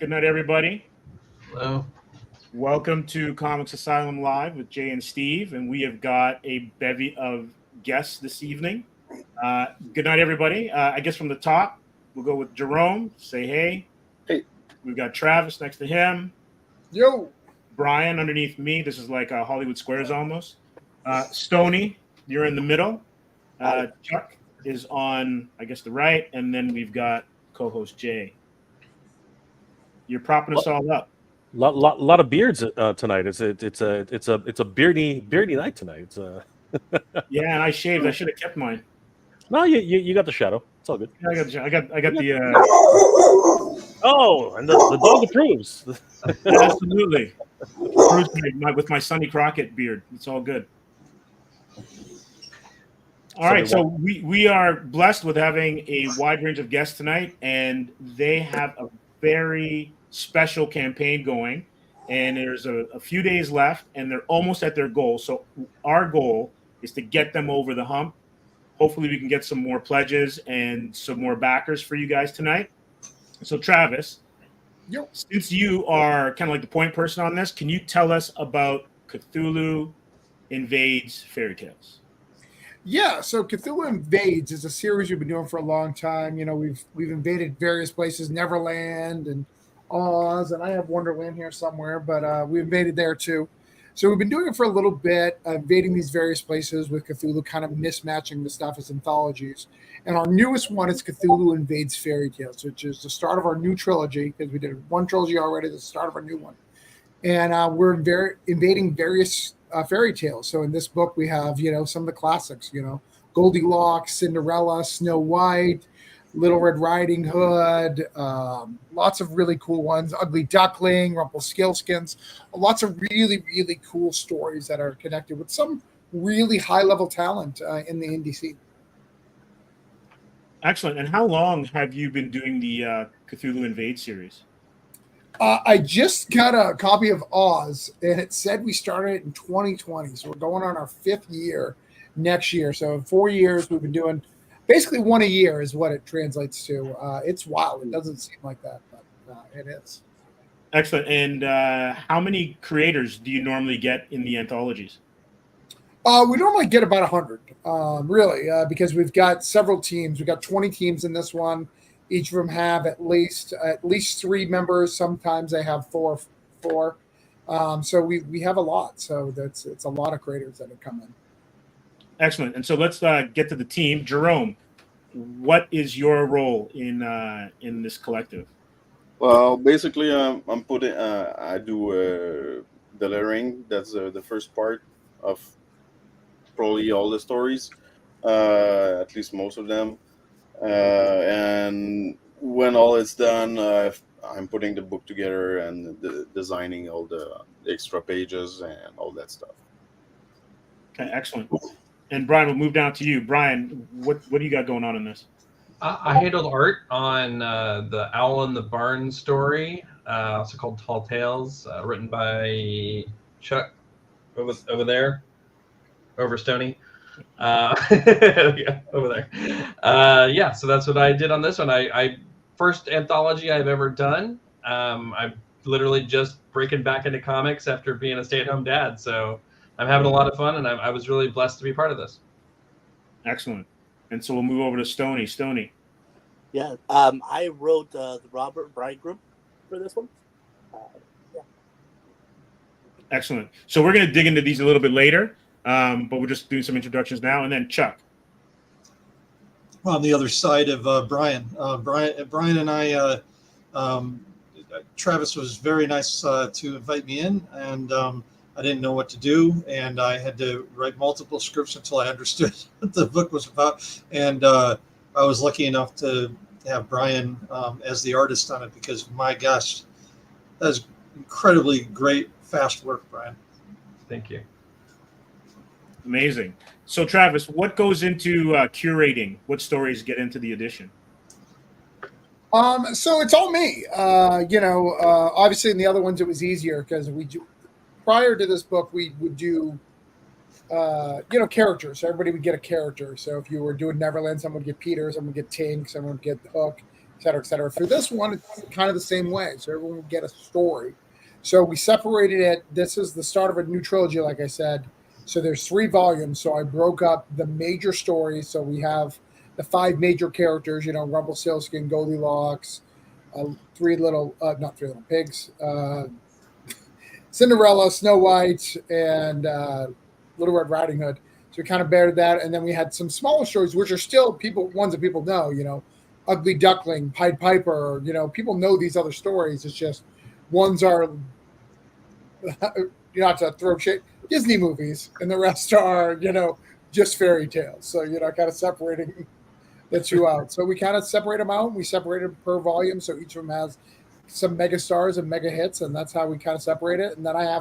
Good night, everybody. Hello. Welcome to Comix Asylum Live with Jay and Steve, and we have got a bevy of guests this evening. Good night, everybody. I guess from the top, we'll go with Jerome. Say hey. Hey. We've got Travis next to him. Yo. Brian underneath me. This is like Hollywood Squares almost. Stony, you're in the middle. Chuck is on, I guess, the right, and then we've got co-host Jay. You're propping us all up. Lot of beards tonight. It's a beardy night tonight. Yeah, and I shaved. I should have kept mine. No, you got the shadow. It's all good. Yeah, I got the. Oh, and the dog approves. Absolutely, with my Sonny Crockett beard. It's all good. All right, so we are blessed with having a wide range of guests tonight, and they have a very special campaign going, and there's a few days left, and they're almost at their goal. So our goal is to get them over the hump. Hopefully we can get some more pledges and some more backers for you guys tonight. So Travis, since you are kind of like the point person on this, can you tell us about Cthulhu Invades Fairy Tales? Yeah, so Cthulhu Invades is a series we've been doing for a long time. You know, we've invaded various places, Neverland and Oz, and I have Wonderland here somewhere, but we invaded there too. So we've been doing it for a little bit, invading these various places with Cthulhu, kind of mismatching the stuff as anthologies. And our newest one is Cthulhu Invades Fairy Tales, which is the start of our new trilogy, because we did one trilogy already, the start of our new one. And we're invading various fairy tales. So in this book, we have, some of the classics, Goldilocks, Cinderella, Snow White, Little Red Riding Hood, lots of really cool ones, Ugly Duckling, Rumpelstiltskins, lots of really, really cool stories that are connected with some really high-level talent in the indie scene. Excellent. And how long have you been doing the Cthulhu Invade series? I just got a copy of Oz, and it said we started it in 2020. So we're going on our 5th year next year. So in 4 years, we've been doing basically one a year is what it translates to. It's wild. It doesn't seem like that, but it is. Excellent. And how many creators do you normally get in the anthologies? We normally get about 100, really, because we've got several teams. We've got 20 teams in this one. Each of them have at least 3 members. Sometimes they have four. So we have a lot. So it's a lot of creators that have come in. Excellent. And so let's get to the team. Jerome, what is your role in this collective? Well, basically, I'm putting. I do the lettering. That's the first part of probably all the stories, at least most of them. And when all is done, I'm putting the book together and designing all the extra pages and all that stuff. Okay, excellent. And Brian, we'll move down to you. Brian, what do you got going on in this? I handled art on the Owl in the Barn story, also called Tall Tales, written by Chuck over there, over Stony. Yeah, over there. Yeah, so that's what I did on this one. I first anthology I've ever done. I'm literally just breaking back into comics after being a stay-at-home dad. So I'm having a lot of fun, and I was really blessed to be part of this. Excellent. And so we'll move over to Stony. Stony. Yeah, I wrote the Robert Bridegroom for this one. Yeah. Excellent. So we're going to dig into these a little bit later, but we're just doing some introductions now. And then Chuck. On the other side of Brian. Brian and I, Travis was very nice to invite me in, and I didn't know what to do, and I had to write multiple scripts until I understood what the book was about. And I was lucky enough to have Brian as the artist on it, because my gosh, that was incredibly great, fast work, Brian. Thank you. Amazing. So Travis, what goes into curating? What stories get into the edition? So it's all me. Obviously in the other ones it was easier because prior to this book we would do characters. So everybody would get a character. So if you were doing Neverland, someone would get Peter, someone would get Tink, someone would get Hook, et cetera, et cetera. For this one, it's kind of the same way. So everyone will get a story. So we separated it. This is the start of a new trilogy, like I said. So there's 3 volumes. So I broke up the major stories. So we have the 5 major characters, Rumpelstiltskin, Goldilocks, not 3 little pigs, Cinderella, Snow White, and Little Red Riding Hood. So we kind of bared that. And then we had some smaller stories, which are still ones that people know, Ugly Duckling, Pied Piper, people know these other stories. It's just ones are, not to throw shit, Disney movies, and the rest are, just fairy tales. So, kind of separating the 2 out. So we kind of separate them out. We separate them per volume. So each of them has some mega stars and mega hits, and that's how we kind of separate it. And then I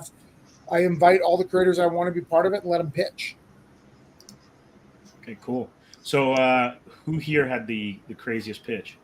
invite all the creators I want to be part of it and let them pitch. Okay, cool. So who here had the craziest pitch?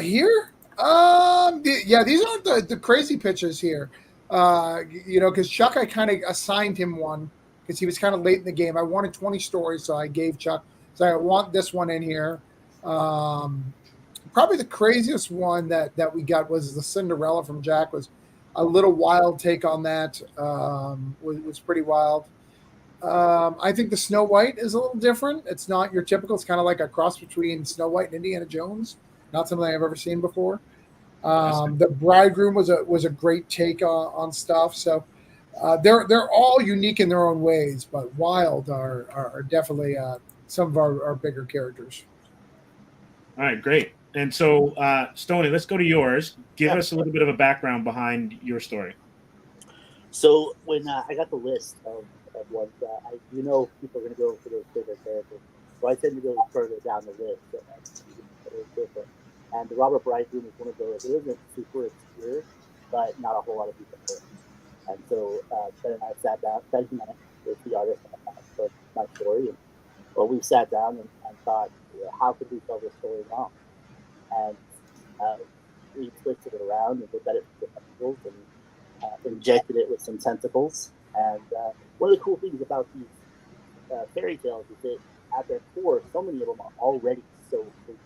Here? These aren't the crazy pitches here. Because Chuck, I kind of assigned him one because he was kind of late in the game. I wanted 20 stories, so I gave Chuck. So I want this one in here. Probably the craziest one that we got was the Cinderella from Jack. Was a little wild take on that. Was pretty wild. I think the Snow White is a little different. It's not your typical. It's kind of like a cross between Snow White and Indiana Jones. Not something I've ever seen before. The Bridegroom was a great take on stuff. So they're all unique in their own ways, but wild are definitely some of our bigger characters. All right, great. And so, Stoney, let's go to yours. Give us a little bit of a background behind your story. So when I got the list of ones, people are going to go for those bigger characters. So I tend to go further down the list. Different. And the Robert Bridegroom is one of those. It isn't super obscure, but not a whole lot of people know it. And so Ben and I sat down, spent a minute with the artist for my story. And we sat down and thought, how could we tell this story now? And we twisted it around and looked at it with different angles and injected it with some tentacles. And one of the cool things about these fairy tales is that at their core, so many of them are already so creepy.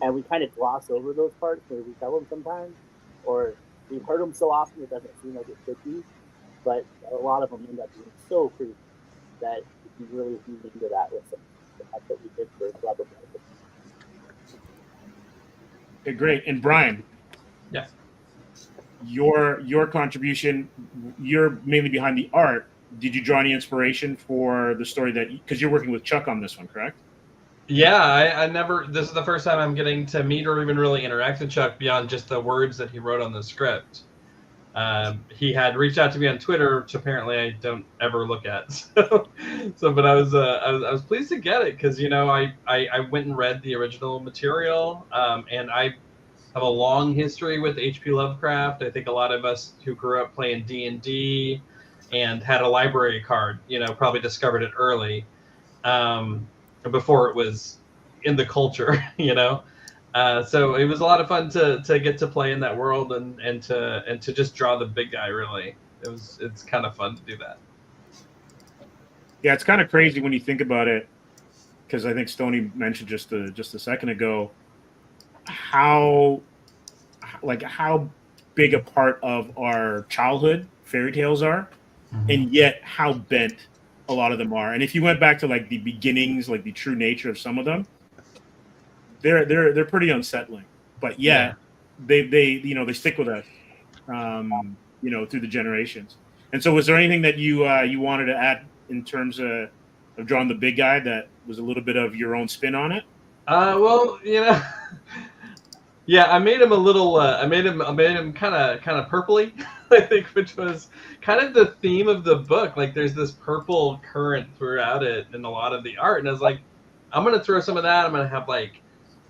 And we kind of gloss over those parts where we tell them sometimes, or we've heard them so often it doesn't seem like it should be. But a lot of them end up being so creepy that you really lean into that with them. And that's what we did for Robert Bridegroom. Okay, great. And Brian, Yes. Your contribution, you're mainly behind the art. Did you draw any inspiration for the story because you're working with Chuck on this one, correct? Yeah, I never. This is the first time I'm getting to meet or even really interact with Chuck beyond just the words that he wrote on the script. He had reached out to me on Twitter, which apparently I don't ever look at. But I was pleased to get it because I went and read the original material, and I have a long history with H.P. Lovecraft. I think a lot of us who grew up playing D&D and had a library card, probably discovered it early. Before it was in the culture, so it was a lot of fun to get to play in that world and to just draw the big guy. Really, it's kind of fun to do that. Yeah, it's kind of crazy when you think about it, because I think Stoney mentioned just a second ago how big a part of our childhood fairy tales are, and yet how bent a lot of them are. And if you went back to like the beginnings, like the true nature of some of them, they're pretty unsettling. But they stick with us, through the generations. And so, was there anything that you wanted to add in terms of drawing the big guy that was a little bit of your own spin on it? Yeah, I made him a little. I made him kind of purpley, I think, which was kind of the theme of the book. Like, there's this purple current throughout it in a lot of the art, and I was like, I'm gonna throw some of that. I'm gonna have like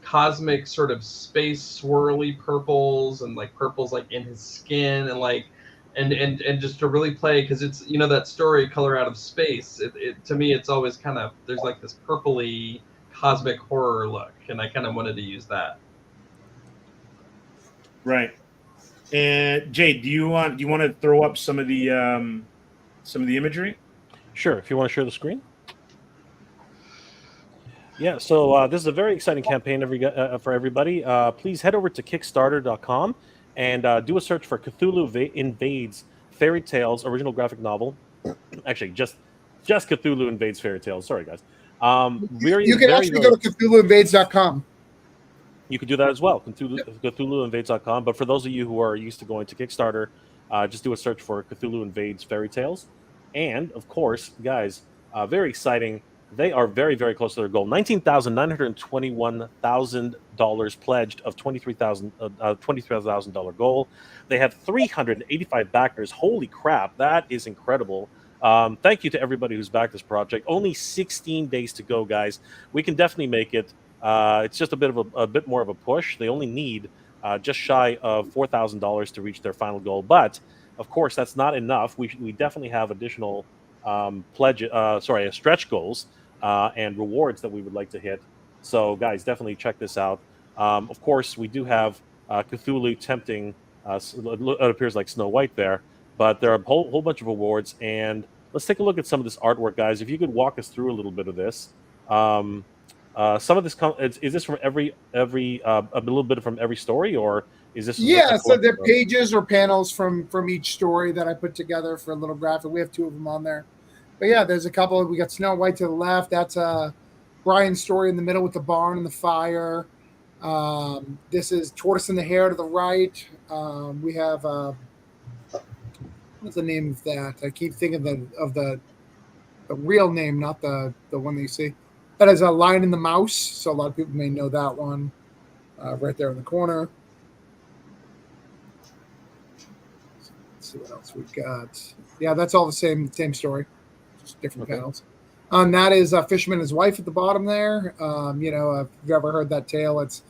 cosmic sort of space swirly purples and like purples like in his skin and like and just to really play, because it's that story Color Out of Space. It to me it's always kind of there's like this purpley cosmic horror look, and I kind of wanted to use that. Right. And Jay, do you want to throw up some of the imagery? Sure. If you want to share the screen. Yeah, so this is a very exciting campaign for everybody. Please head over to Kickstarter.com and do a search for Cthulhu Invades Fairy Tales original graphic novel. Actually, just Cthulhu Invades Fairy Tales. Sorry, guys. You can actually go to CthulhuInvades.com. You could do that as well, CthulhuInvades.com. But for those of you who are used to going to Kickstarter, just do a search for Cthulhu Invades Fairy Tales. And of course, guys, very exciting. They are very, very close to their goal. $19,921,000 pledged of $23,000 goal. They have 385 backers. Holy crap, that is incredible. Thank you to everybody who's backed this project. Only 16 days to go, guys. We can definitely make it. It's just a bit more of a push. They only need just shy of $4,000 to reach their final goal. But of course, that's not enough. We definitely have additional stretch goals and rewards that we would like to hit. So, guys, definitely check this out. Of course, we do have Cthulhu tempting. It appears like Snow White there, but there are a whole bunch of rewards. And let's take a look at some of this artwork, guys. If you could walk us through a little bit of this. Some of this is this from every a little bit from every story, or is this? Yeah, so they're pages or panels from each story that I put together for a little graphic. We have 2 of them on there, but yeah, there's a couple. We got Snow White to the left. That's Brian's story in the middle with the barn and the fire. This is Tortoise and the Hare to the right. We have what's the name of that? I keep thinking of the real name, not the one that you see. That is a Lion and the Mouse, so a lot of people may know that one. Right there in the corner. Let's see what else we've got. Yeah, that's all the same story, just different panels. That is Fisherman and his wife at the bottom there. If you've ever heard that tale, it's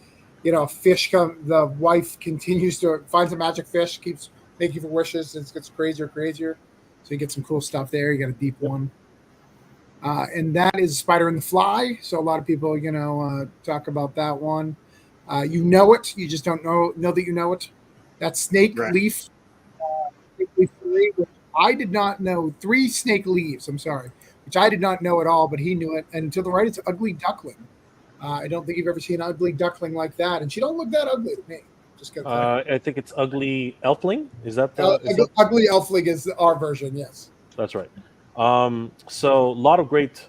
the wife finds a magic fish, keeps making for wishes, and it gets crazier and crazier. So you get some cool stuff there. You got a deep one. And that is Spider and the Fly. So a lot of people, talk about that one. You know it. You just don't know that you know it. That's Snake Leaf. Snake Leaf 3, which I did not know. 3 Snake Leaves, I'm sorry, which I did not know at all, but he knew it. And to the right, it's Ugly Duckling. I don't think you've ever seen an Ugly Duckling like that. And she don't look that ugly to me. I think it's Ugly Elfling. Is that Ugly Elfling is our version, yes. That's right. So a lot of great.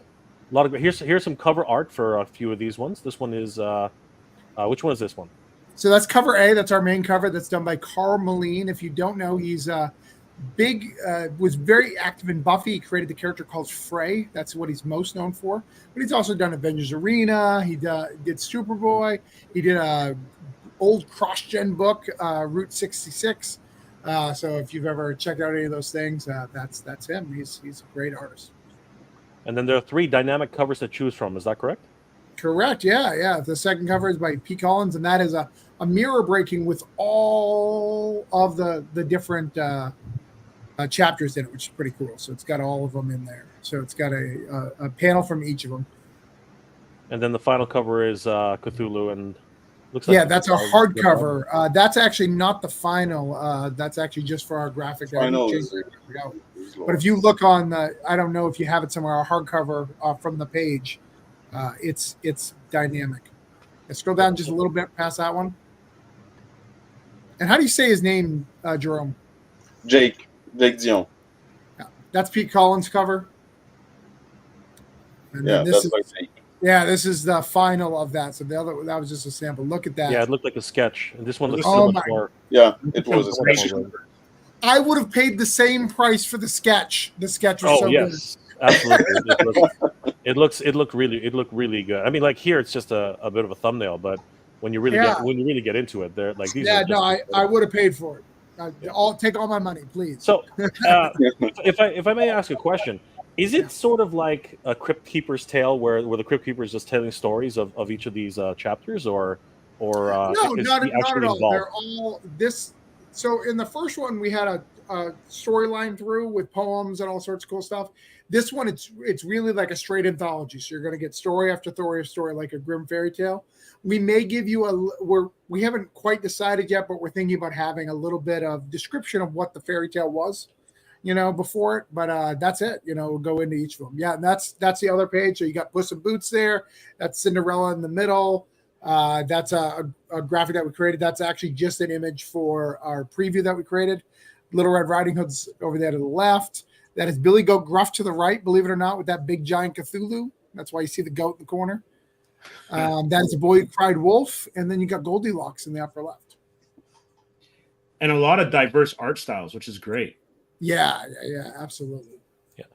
Here's some cover art for a few of these ones. This one is which one is this one? So that's cover A. That's our main cover. That's done by Carl Moline. If you don't know, he's was very active in Buffy. He created the character called Frey. That's what he's most known for. But he's also done Avengers Arena. He did Superboy. He did a old cross-gen book, Route 66. So if you've ever checked out any of those things, that's him. He's a great artist. And then there are 3 dynamic covers to choose from. Is that correct? Correct. Yeah. The second cover is by P. Collins, and that is a mirror breaking with all of the different chapters in it, which is pretty cool. So it's got all of them in there. So it's got a panel from each of them. And then the final cover is Cthulhu, and looks like that's a hardcover. That's actually not the final. That's actually just for our graphic. But if you look on I don't know if you have it somewhere, our hardcover from the page, it's dynamic. Let's scroll down just a little bit past that one. And how do you say his name, Jerome? Jake Dion. Yeah, that's Pete Collins' cover. And that's my Jake. Yeah, this is the final of that. So that was just a sample. Look at that. Yeah, it looked like a sketch. And this one looks so much more. Yeah, it was a sketch. I would have paid the same price for the sketch. The sketch was so good. Absolutely. It looked really good. I mean, like here, it's just a bit of a thumbnail, but when you really get into it, they're like these. I would have paid for it. I'll take all my money, please. So, if I may ask a question, is it sort of like a Crypt Keeper's Tale, where the Crypt Keeper is just telling stories of each of these chapters, or no, not at all. Involved? They're all this. So in the first one, we had a storyline through with poems and all sorts of cool stuff. This one, it's really like a straight anthology. So you're going to get story after story after story, like a grim fairy tale. We may give you we haven't quite decided yet, but we're thinking about having a little bit of description of what the fairy tale was. before it, but that's it. We'll go into each of them. Yeah, and that's the other page. So you got Puss in Boots there. That's Cinderella in the middle. That's a graphic that we created. That's actually just an image for our preview that we created. Little Red Riding Hood's over there to the left. That is Billy Goat Gruff to the right, believe it or not, with that big giant Cthulhu. That's why you see the goat in the corner. That's The Boy Who Cried Wolf. And then you got Goldilocks in the upper left. And a lot of diverse art styles, which is great. Yeah, absolutely. Yeah.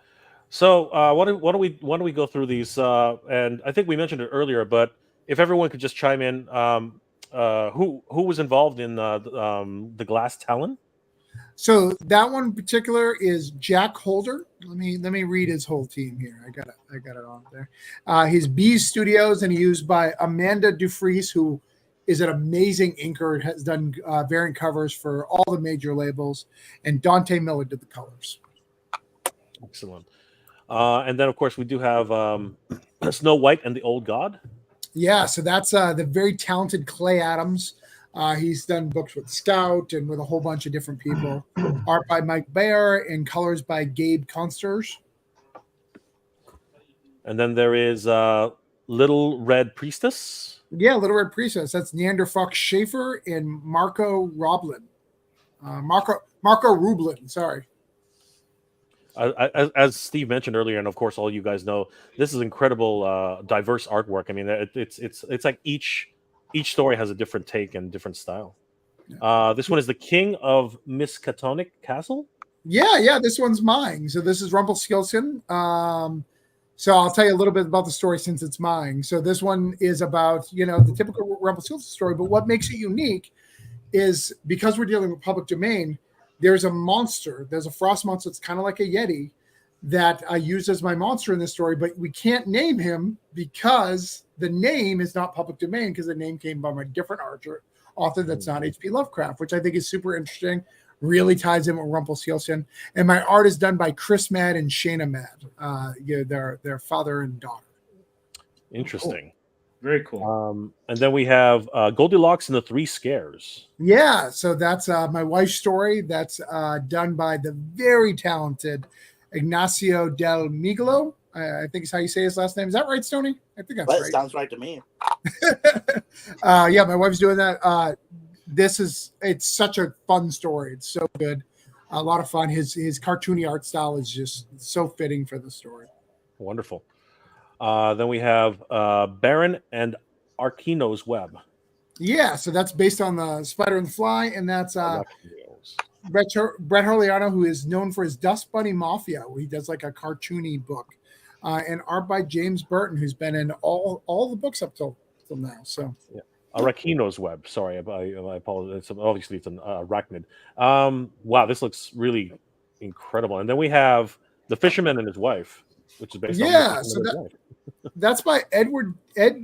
So why don't we go through these? And I think we mentioned it earlier, but if everyone could just chime in, who was involved in the Glass Talon? So that one in particular is Jack Holder. Let me read his whole team here. I got it on there. His Bees Studios, and he's used by Amanda Dufries, who is an amazing inker, has done variant covers for all the major labels, and Dante Miller did the colors. Excellent. And then, of course, we do have Snow White and the Old God. Yeah, so that's the very talented Clay Adams. He's done books with Scout and with a whole bunch of different people. Art by Mike Bayer and colors by Gabe Consters. And then there is Little Red Priestess. Yeah, Little Red Priestess. That's Neander Fox Schaefer and Marco Roblin. Marco Rublin, sorry. As Steve mentioned earlier, and of course all you guys know, this is incredible, diverse artwork. I mean, it's like each story has a different take and different style. This one is The King of Miskatonic Castle. Yeah, this one's mine. So this is Rumpelstiltskin. So I'll tell you a little bit about the story since it's mine. So this one is about, the typical Rumpelstiltskin story, but what makes it unique is because we're dealing with public domain, there's a monster. There's a frost monster that's kind of like a Yeti that I use as my monster in this story, but we can't name him because the name is not public domain because the name came from a different author that's not H.P. Lovecraft, which I think is super interesting. Really ties in with Rumpelstiltskin. And my art is done by Chris Mad and Shayna Mad, their father and daughter. Interesting. Cool. Very cool. And then we have Goldilocks and the Three Scares. Yeah, so that's my wife's story. That's done by the very talented Ignacio Del Miglo. I think is how you say his last name. Is that right, Stoney? I think that's right. Sounds right to me. Yeah, my wife's doing that. It's such a fun story. It's so good. A lot of fun. His cartoony art style is just so fitting for the story. Wonderful. Then we have Baron and Arkino's Web. Yeah, so that's based on the Spider and the Fly, and that's Brett Hurliano, who is known for his Dust Bunny Mafia, where he does like a cartoony book, and art by James Burton, who's been in all the books up till now. So yeah. Arachino's Web. Sorry, I apologize. Obviously, it's an arachnid. Wow, this looks really incredible. And then we have The Fisherman and His Wife, which is based on so that's by Ed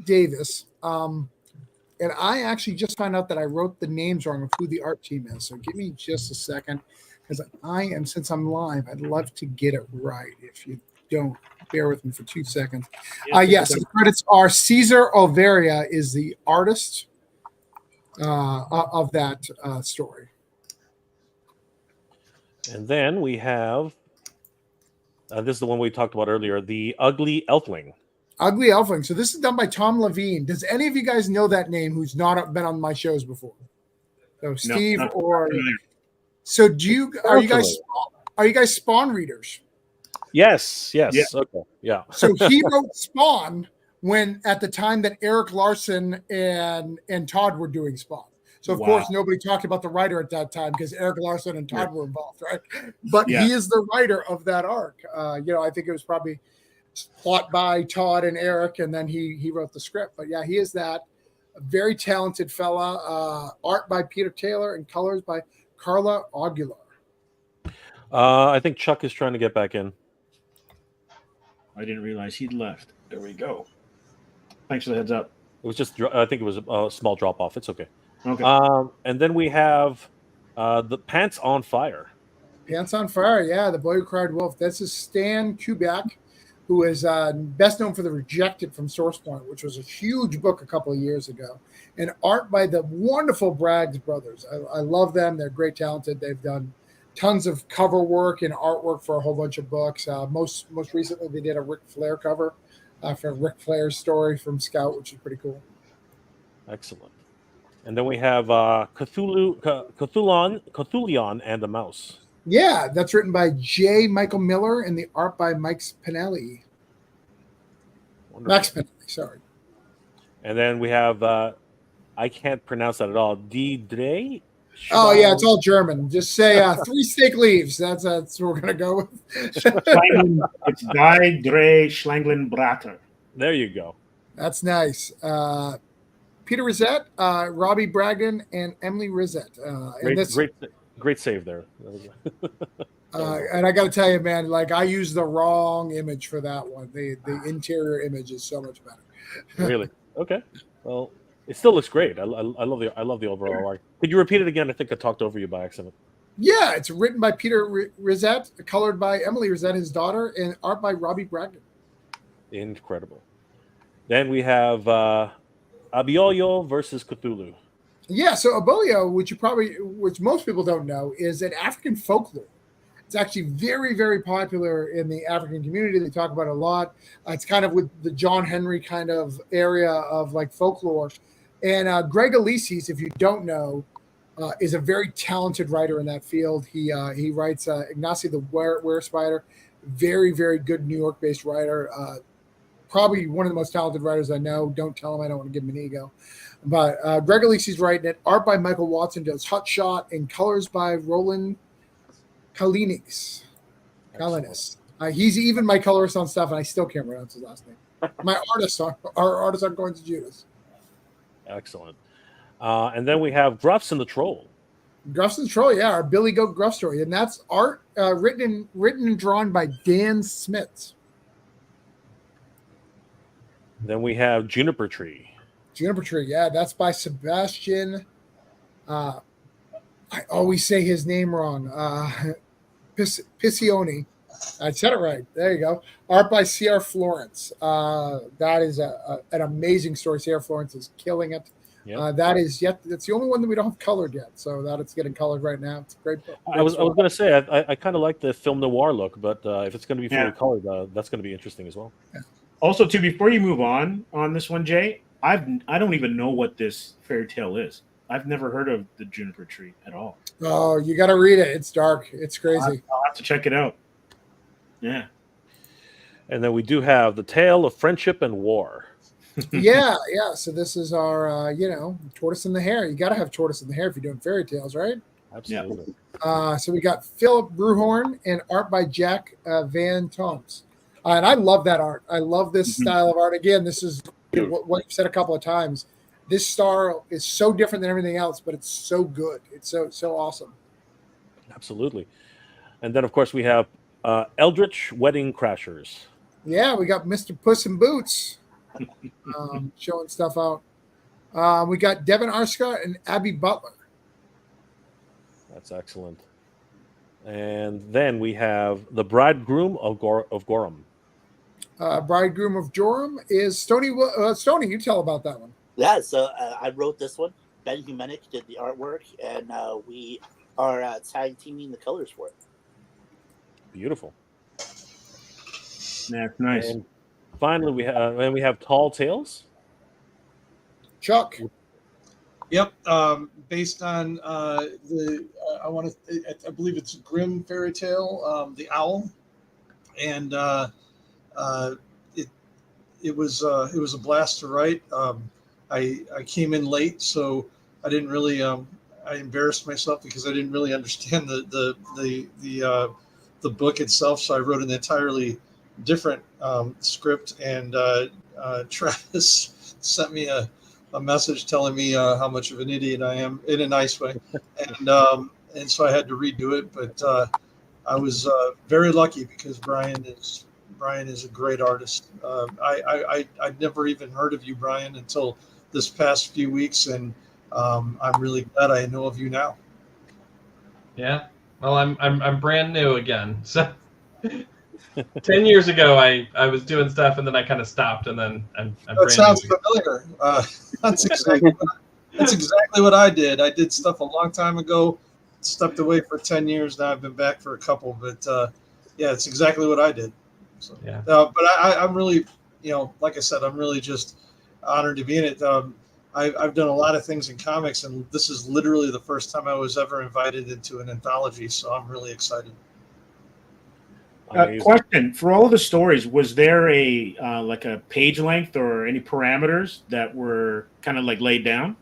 Davis. And I actually just found out that I wrote the names wrong of who the art team is. So give me just a second, because since I'm live, I'd love to get it right. If you don't, bear with me for 2 seconds. Yes, the credits are Caesar Olveria is the artist of that story. And then we have, this is the one we talked about earlier, The Ugly Elfling. Ugly Elfling. So this is done by Tom Levine. Does any of you guys know that name who's not been on my shows before? So Steve so are you guys Spawn readers? Yes. Yeah. Okay. Yeah. So he wrote Spawn at the time that Eric Larson and Todd were doing Spawn. So of course nobody talked about the writer at that time because Eric Larson and Todd were involved, right? But he is the writer of that arc. I think it was probably plot by Todd and Eric, and then he wrote the script. But yeah, he is that. A very talented fella. Art by Peter Taylor and colors by Carla Aguilar. I think Chuck is trying to get back in. I didn't realize he'd left. There we go. Thanks for the heads up. It was just, I think it was a small drop off. It's okay. Okay. And then we have the Pants on Fire. Pants on Fire, yeah. The Boy Who Cried Wolf. This is Stan Kubiak, who is best known for The Rejected from Source Point, which was a huge book a couple of years ago. And art by the wonderful Braggs brothers. I love them. They're great talented. They've done tons of cover work and artwork for a whole bunch of books. Most recently, they did a Ric Flair cover for Ric Flair's story from Scout, which is pretty cool. Excellent. And then we have Cthulhu and the Mouse. Yeah, that's written by J. Michael Miller and the art by Mike Spinelli. Wonderful. Max Spinelli, sorry. And then we have, I can't pronounce that at all. Dre? Oh, yeah, it's all German. Just say 3 steak leaves. That's what we're going to go with. It's Die Drei Schlangenbraten. There you go. That's nice. Peter Rosette, Robbie Bragdon, and Emily Rosette. Great save there. And I got to tell you, man, like I used the wrong image for that one. The interior image is so much better. Really? Okay. Well, it still looks great. I love the overall art. Could you repeat it again? I think I talked over you by accident. Yeah, it's written by Peter Rosette, colored by Emily Rosette, his daughter, and art by Robbie Bragdon. Incredible. Then we have Abiolio versus Cthulhu. Yeah, so Abiolio, which most people don't know, is an African folklore. It's actually very, very popular in the African community. They talk about it a lot. It's kind of with the John Henry kind of area of like folklore. And Greg Elises, if you don't know, is a very talented writer in that field. He writes Ignacy the Were Spider, very, very good New York-based writer. Probably one of the most talented writers I know. Don't tell him, I don't want to give him an ego. But Greg Elises writing it. Art by Michael Watson does Hot Shot, and colors by Roland Kalinis. He's even my colorist on stuff, and I still can't pronounce his last name. My artist on Going to Judas. Excellent. And then we have Gruffs and the Troll. Gruffs and the Troll, yeah, our Billy Goat Gruff story, and that's art written and drawn by Dan Smits. Then we have Juniper Tree. Juniper Tree, yeah, that's by Sebastian. I always say his name wrong. Piccioni. I said it right. There you go. Art by C.R. Florence. That is an amazing story. C.R. Florence is killing it. Yep. That's the only one that we don't have colored yet. So that it's getting colored right now. It's a great book. I was going to say I kind of like the film noir look, but if it's going to be fully colored, that's going to be interesting as well. Yeah. Also, too, before you move on this one, Jay, I don't even know what this fairy tale is. I've never heard of the Juniper Tree at all. Oh, you got to read it. It's dark. It's crazy. I'll have to check it out. Yeah. And then we do have The Tale of Friendship and War. Yeah. So this is our, Tortoise in the Hare. You got to have Tortoise in the Hare if you're doing fairy tales, right? Absolutely. Yeah. So we got Philip Bruhorn and art by Jack Van Toms. And I love that art. I love this style of art. Again, this is what you've said a couple of times. This style is so different than everything else, but it's so good. It's so awesome. Absolutely. And then, of course, we have Eldritch Wedding Crashers. Yeah, we got Mr. Puss in Boots showing stuff out. We got Devin Arska and Abby Butler. That's excellent. And then we have The Bridegroom of Gorham. Bridegroom of Joram is Stony. Stony, you tell about that one. Yeah, so I wrote this one. Ben Humenick did the artwork, and we are tag teaming the colors for it. Beautiful. Yeah, nice. And finally, we have Tall Tales. Chuck. Yep, based on I believe it's Grimm fairy tale, The Owl, and it was a blast to write. I came in late, so I didn't really I embarrassed myself because I didn't really understand the book itself, so I wrote an entirely different script, and Travis sent me a message telling me how much of an idiot I am in a nice way, and so I had to redo it. But I was very lucky because Brian is a great artist. I'd never even heard of you, Brian, until this past few weeks, and I'm really glad I know of you now. Yeah, well, I'm brand new again. So 10 years ago, I was doing stuff, and then I kind of stopped, and then I'm that sounds familiar. That's exactly what I did. I did stuff a long time ago stepped away for 10 years. Now I've been back for a couple, but yeah, it's exactly what I did. So, Yeah. but I'm really, like I said, I'm really just honored to be in it. I've done a lot of things in comics, and this is literally the first time I was ever invited into an anthology. So I'm really excited. Question: for all of the stories, was there a like a page length or any parameters that were kind of like laid down?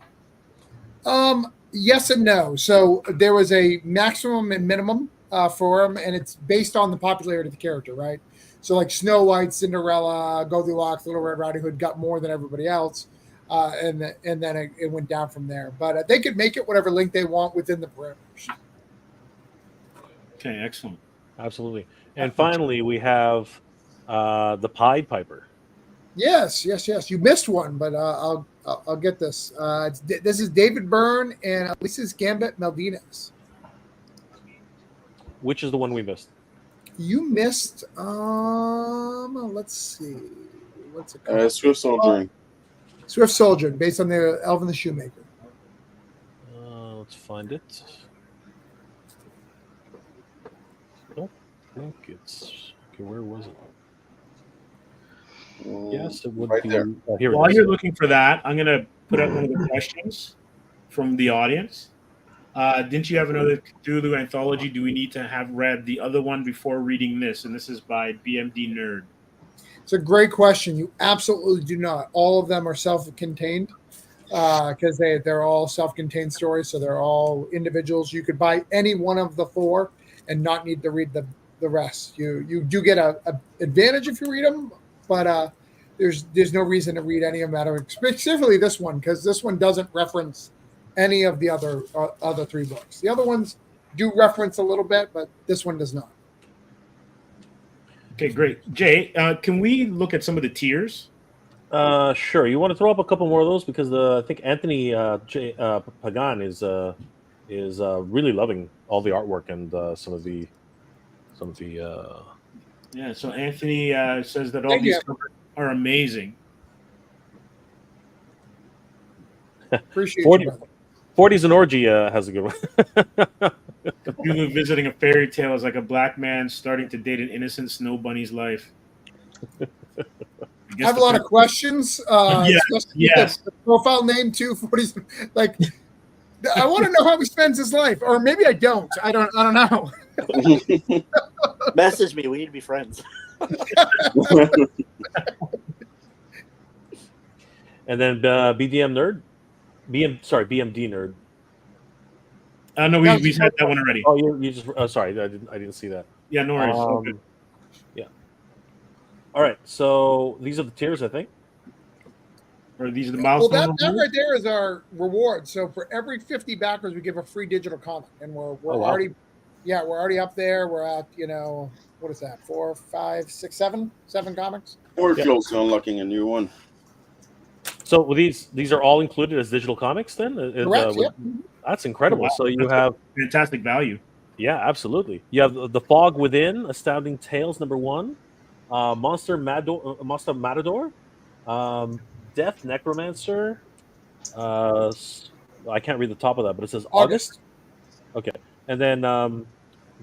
Yes and no. So there was a maximum and minimum for them, and it's based on the popularity of the character, right? So like Snow White, Cinderella, Goldilocks, Little Red Riding Hood got more than everybody else, and then it went down from there. But they could make it whatever length they want within the parameters. Okay, excellent. Absolutely. And finally, we have the Pied Piper. Yes. You missed one, but I'll get this. This is David Byrne and Elisa's Gambit Maldinas. Which is the one we missed? You missed. Let's see. What's it called? Swift Soldier. Swift Soldier, based on the Elven the Shoemaker. Let's find it. I think it's okay. Where was it? Yes, it would right be. there. Here it While is. you're looking for that, I'm going to put up one of the questions from the audience. Didn't you have another Cthulhu anthology? Do we need to have read the other one before reading this? And this is by BMD Nerd. It's a great question. You absolutely do not. All of them are self-contained because they're all self-contained stories, so they're all individuals. You could buy any one of the four and not need to read the rest. You do get a advantage if you read them, but there's no reason to read any of them, specifically this one, because this one doesn't reference any of the other three books. The other ones do reference a little bit, but this one does not. Okay, great. Jay, can we look at some of the tiers? Sure. You want to throw up a couple more of those because I think Anthony Pagan is really loving all the artwork and some of the. Yeah. So Anthony says that all Thank these you. covers are amazing. Appreciate 40, you, brother. 40s and Orgy has a good one. Cthulhu visiting a fairy tale is like a black man starting to date an innocent snow bunny's life. I have a lot of questions. Yes, especially yes. The profile name too. 40s. Like, I want to know how he spends his life, or maybe I don't. I don't know. Message me. We need to be friends. And then BMD Nerd. No, we said that one already. Oh, you just. Sorry, I didn't see that. Yeah, no worries. Okay. Yeah. All right. So these are the tiers, I think. Or these are the Well, milestones. that right there is our reward. So for every 50 backers, we give a free digital comic, and we're already up there. We're at what is that? 4, 5, 6, 7 comics. Or close to unlocking a new one. So these are all included as digital comics then? Correct. Yep. That's incredible. Wow, So you that's have fantastic value. Yeah, absolutely. You have The Fog Within, Astounding Tales #1, Monster Matador, Death Necromancer. I can't read the top of that, but it says August. Okay, and then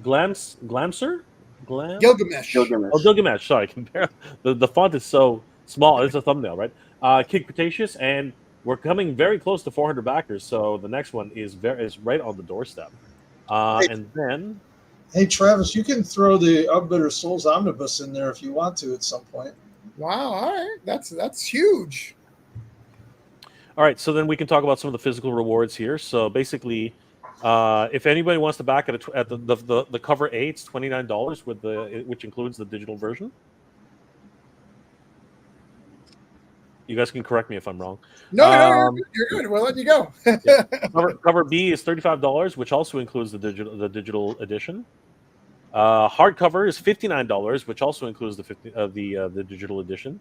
Glamser. Gilgamesh. Oh, Gilgamesh. Sorry, the font is so small. It's a thumbnail, right? Kid Cretaceous, and we're coming very close to 400 backers. So the next one is right on the doorstep. And then, hey Travis, you can throw the Unbitter Souls Omnibus in there if you want to at some point. Wow, all right, that's huge. All right, so then we can talk about some of the physical rewards here. So basically, if anybody wants to back at the cover A, it's $29 which includes the digital version. You guys can correct me if I'm wrong. No, you're good. We'll let you go. Yeah. Cover B is $35, which also includes the digital edition. Hardcover is $59, which also includes the digital edition.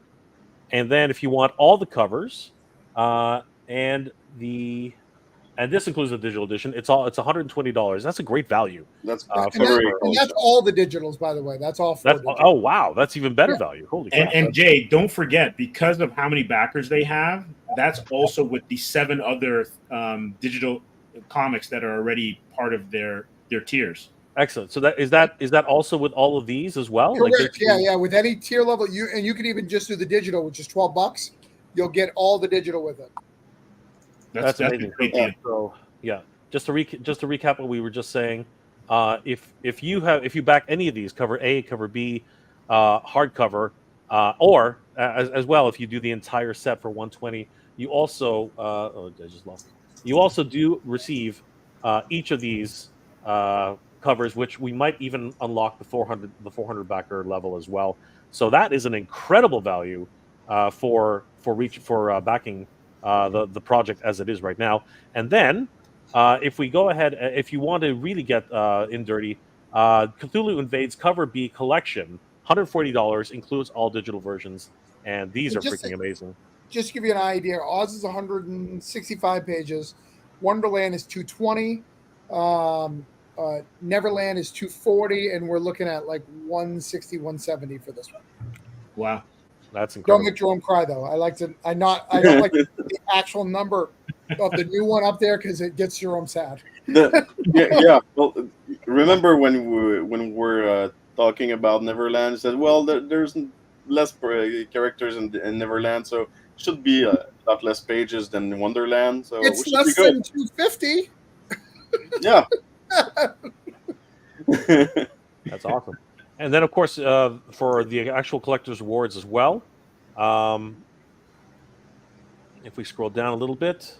And then if you want all the covers, and this includes the digital edition, it's $120. That's a great value. That's and that's all the digitals, by the way. That's all. Oh wow, that's even better value. Holy crap! And Jay, don't forget, because of how many backers they have, that's also with the 7 other digital comics that are already part of their tiers. Excellent. So is that also with all of these as well? Correct. Yeah. With any tier level, you can even just do the digital, which is $12. You'll get all the digital with it. That's amazing. A great deal. So yeah, just to recap what we were just saying, if you back any of these, cover A, cover B, hardcover, or as well, if you do the entire set for $120, you also I just lost it. You also do receive each of these covers, which we might even unlock the 400 backer level as well. So that is an incredible value for backing the project as it is right now. And then if we go ahead, if you want to really get in dirty, Cthulhu Invades Cover B Collection, $140, includes all digital versions, and these are freaking amazing. Just to give you an idea, Oz is 165 pages, Wonderland is 220, Neverland is 240, and we're looking at like 160, 170 for this one. Wow, that's incredible. Don't make Jerome cry though. I don't like the actual number of the new one up there because it gets Jerome sad. Yeah. Well, remember when we're talking about Neverland, said, well, there's less characters in Neverland, so it should be a lot less pages than Wonderland. So it's less than 250. Yeah. That's awesome. And then, of course, for the actual collector's awards as well, if we scroll down a little bit,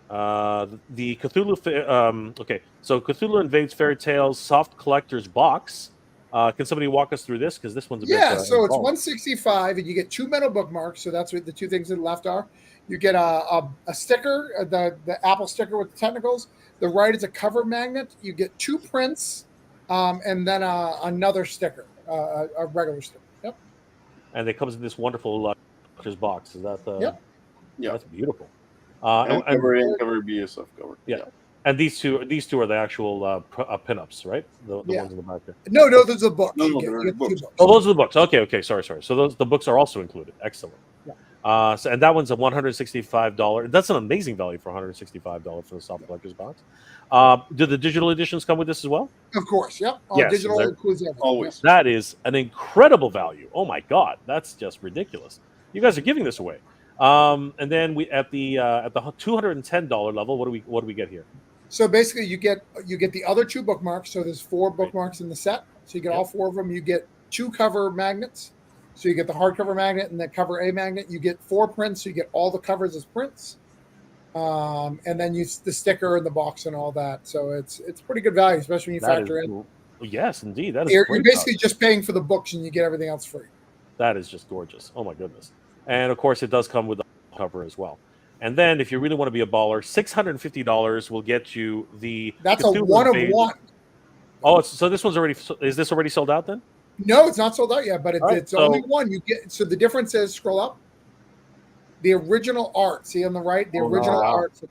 the Cthulhu. Okay, so Cthulhu Invades Fairy Tales Soft Collector's Box. Can somebody walk us through this? Because this one's a bit. So it's 165, and you get 2 metal bookmarks. So that's what the 2 things that are left are. You get a sticker, the Apple sticker with the tentacles. The right is a cover magnet. You get 2 prints, and then another sticker, a regular sticker. Yep. And it comes in this wonderful collector's box. Is that the? Yep. Yeah. That's beautiful. And cover B is soft cover. Yeah. And these two are the actual pinups, right? The ones in the back there. No, those are the books. No, they're books. Oh, those are the books. Okay. Sorry. So the books are also included. Excellent. Yeah. And that one's a $165. That's an amazing value for $165 for the soft collector's box. Do the digital editions come with this as well? Of course. Yep. Yes, Digital includes everything. Always. That is an incredible value. Oh my God, that's just ridiculous. You guys are giving this away. And then we at the $210 level, what do we get here? So basically, you get the other 2 bookmarks. So there's 4 bookmarks in the set. So you get all 4 of them. You get 2 cover magnets. So you get the hardcover magnet and the cover A magnet. You get 4 prints. So you get all the covers as prints. And then the sticker and the box and all that. So it's pretty good value, especially when you factor in. Cool. Yes, indeed. That is. You're basically just paying for the books and you get everything else free. That is just gorgeous. Oh my goodness. And of course, it does come with the cover as well. And then, if you really want to be a baller, $650 will get you the. That's Cthulhu a one Invades. of one. Oh, so this one's already. Is this already sold out then? No, it's not sold out yet, but it's so, only one. You get. So the difference is, scroll up. The original art, see on the right, the original art. So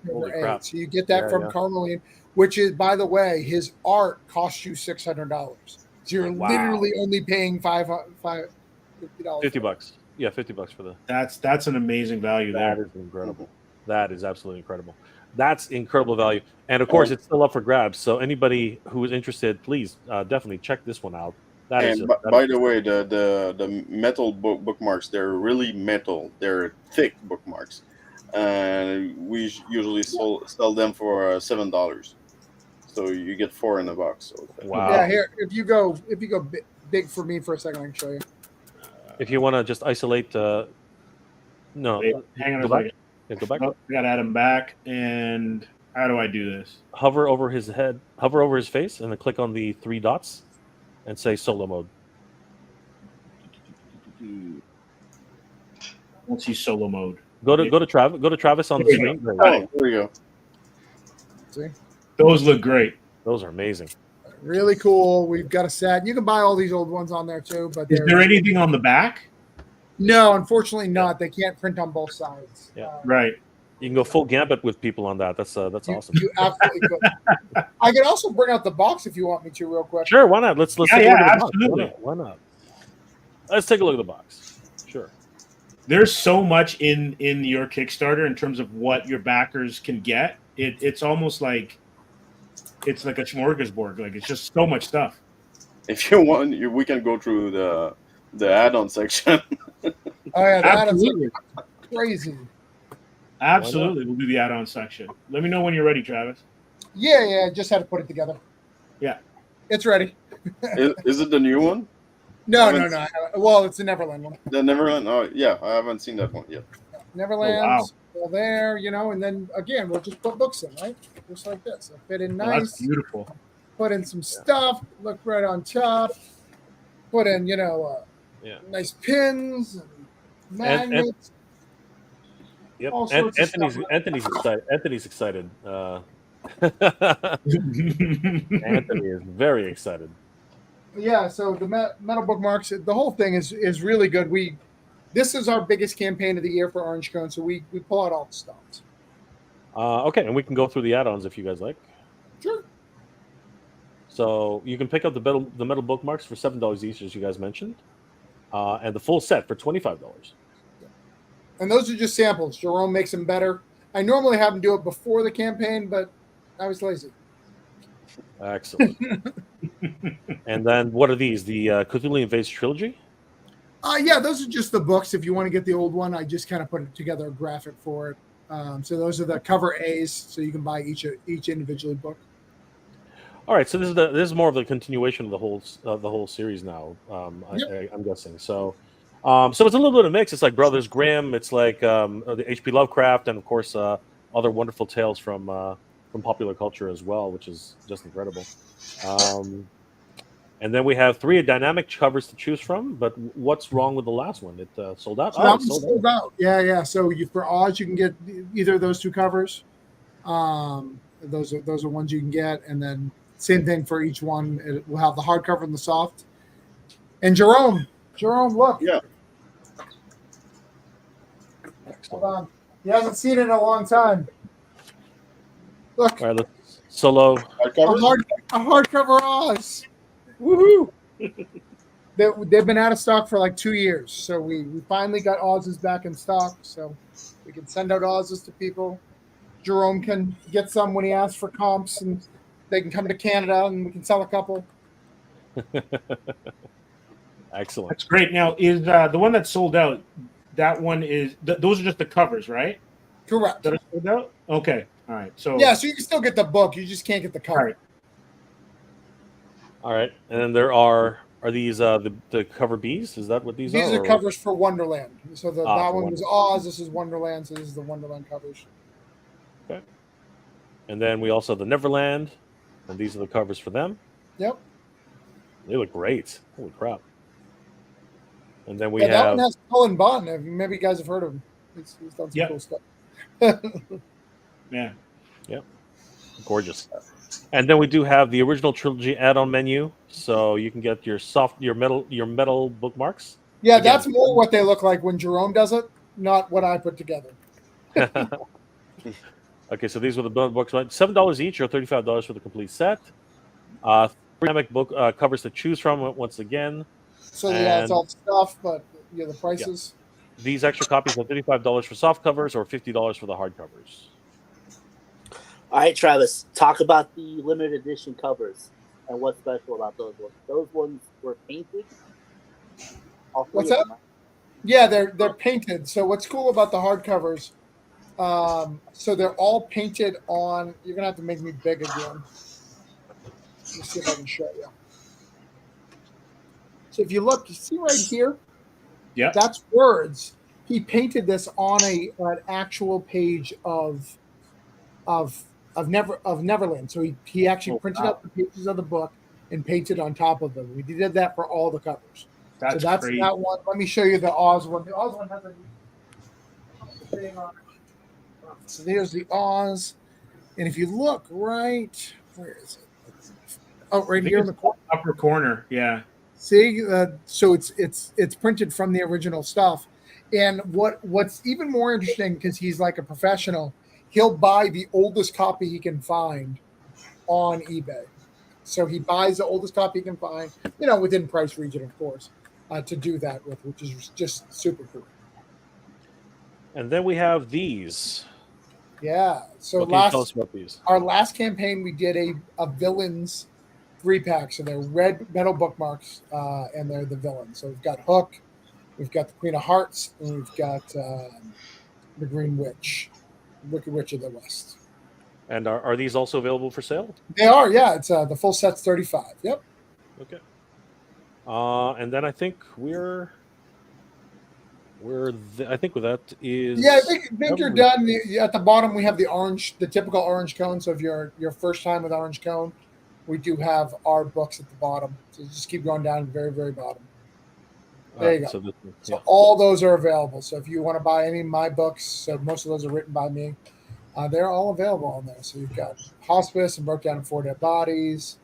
you get that from Carmeline, which is, by the way, his art costs you $600. So you're literally only paying $50. $50. Yeah, $50 for the. That's an amazing value there. That is incredible. That is absolutely incredible. That's incredible value. And of course, it's still up for grabs. So anybody who is interested, please definitely check this one out. By the way, the metal bookmarks, they're really metal. They're thick bookmarks. We usually sell them for $7. So you get 4 in the box. So. Wow. Yeah, here, if you go big for me for a second, I can show you. If you want to just isolate, no. Wait, hang on a second. Go back. Oh, I got to add him back. And how do I do this? Hover over his head, hover over his face, and then click on the 3 dots and say solo mode. Let's see solo mode. Go to Travis on the screen. There we go. See? Those look great. Those are amazing. Really cool. We've got a set. You can buy all these old ones on there too. But is there anything on the back? No, unfortunately not. They can't print on both sides. Yeah. Right. You can go full gambit with people on that. That's awesome. You absolutely could. I could also bring out the box if you want me to, real quick. Sure, why not? Let's take a look at the absolutely. box. Why not? Let's take a look at the box. Sure. There's so much in your Kickstarter in terms of what your backers can get. it's almost like it's like a smorgasbord. Like it's just so much stuff. If you want, we can go through the add-on section. Oh yeah, that is Absolutely, crazy. absolutely. We'll do the add-on section. Let me know when you're ready, Travis. Yeah. Just had to put it together. Yeah. It's ready. Is it the new one? No. Well, it's the Neverland one. The Neverland? Oh, yeah, I haven't seen that one yet. Neverland's all there, and then again, we'll just put books in, right? Just like this. It'll fit in Oh, nice. that's beautiful. Put in some stuff. Look right on top. Put in, nice pins and magnets. Yep. All sorts of stuff. Anthony's excited. Anthony's excited. Anthony is very excited. Yeah, so the metal bookmarks, the whole thing is really good. This is our biggest campaign of the year for Orange Cone, so we pull out all the stops. Okay, and we can go through the add-ons if you guys like. Sure. So you can pick up the metal bookmarks for $7 each, as you guys mentioned, and the full set for $25. And those are just samples. Jerome makes them better. I normally have him do it before the campaign, but I was lazy. Excellent. And then what are these? The Cthulhu Invades trilogy? Yeah, those are just the books. If you want to get the old one, I just kind of put together a graphic for it. So those are the cover A's, so you can buy each individually book. All right, so this is more of the continuation of the whole series now. Yep. I'm guessing. So it's a little bit of a mix. It's like Brothers Grimm. It's like the H.P. Lovecraft, and of course other wonderful tales from popular culture as well, which is just incredible. And then we have 3 dynamic covers to choose from. But what's wrong with the last one? It sold out. So that one's sold out. Yeah. So for Oz, you can get either of those 2 covers. Those are ones you can get, and then same thing for each one. It will have the hardcover and the soft. And Jerome, look. Yeah. Hold on. He hasn't seen it in a long time. Look. All right, let's solo. A hardcover Oz. Woohoo! They've been out of stock for like 2 years, so we finally got Oz's back in stock, so we can send out Oz's to people. Jerome can get some when he asks for comps, and they can come to Canada, and we can sell a couple. Excellent. That's great. Now, is the one that's sold out? That one is. Those are just the covers, right? Correct. That are sold out. Okay. All right. So yeah, so you can still get the book. You just can't get the cover. All right. And then there are these the cover Bs? Is that what these are? These are covers for Wonderland. So that one Wonderland. was Oz. This is Wonderland. So this is the Wonderland covers. Okay. And then we also have the Neverland, and these are the covers for them. Yep. They look great. Holy crap. And then we that have... one has Cullen Bunn. Maybe you guys have heard of him. He's done some cool stuff. Yeah. Yep. Gorgeous. And then we do have the original trilogy add-on menu, so you can get your metal bookmarks. Yeah, again, that's more what they look like when Jerome does it, not what I put together. Okay, so these were the books, right? $7 each, or $35 for the complete set. 3 dynamic book covers to choose from once again. So yeah, it's all stuff, but the prices. Yeah. These extra copies are $35 for soft covers or $50 for the hard covers. All right, Travis, talk about the limited edition covers and what's special about those ones. Those ones were painted. What's that? Yeah, they're painted. So what's cool about the hardcovers? So they're all painted on. You're gonna have to make me big again. Let's see if I can show you. So if you look, you see right here. Yeah, that's words. He painted this on an actual page of Neverland. So he actually printed out the pages of the book and painted on top of them. We did that for all the covers. That's great. That one. Let me show you the Oz one. The Oz one has a thing on it. So there's the Oz, and if you look right, where is it? Oh, right here in the upper corner. Yeah. See, so it's printed from the original stuff, and what's even more interesting, because he's like a professional, he'll buy the oldest copy he can find on eBay. So he buys the oldest copy he can find, within price region, of course, to do that with, which is just super cool. And then we have these. Yeah. So What can you tell us about these? our last campaign, we did a villains 3-pack. So they're red metal bookmarks, and they're the villains. So we've got Hook, we've got the Queen of Hearts, and we've got the Green Witch, Wicked Witch of the West. And are these also available for sale? They are, yeah. It's the full set's 35. Yep. Okay. And then I think I think that is. Yeah, I think you're done. At the bottom, we have the typical orange cone. So if you're your first time with orange cone, we do have our books at the bottom. So just keep going down to the very, very bottom. There you go. So all those are available. So if you want to buy any of my books, so most of those are written by me, they're all available on there. So you've got Hospice and Broke Down and 4 Dead Bodies.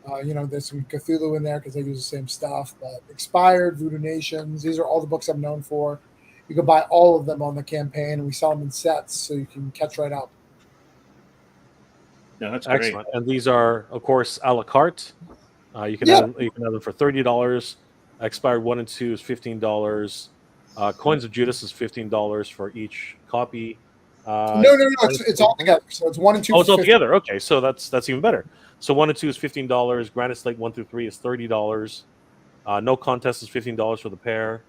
There's some Cthulhu in there because they use the same stuff. But Expired, Voodoo Nations, these are all the books I'm known for. You can buy all of them on the campaign, and we sell them in sets, so you can catch right up. No, that's great. Excellent. And these are, of course, a la carte. You can have them for $30. Expired 1 and 2 is $15. Coins of Judas is $15 for each copy. No, it's all together. So it's 1 and 2. Oh, it's all together. Okay, so that's even better. So 1 and 2 is $15. Granite Slate 1 through 3 is $30. No Contest is $15 for the pair.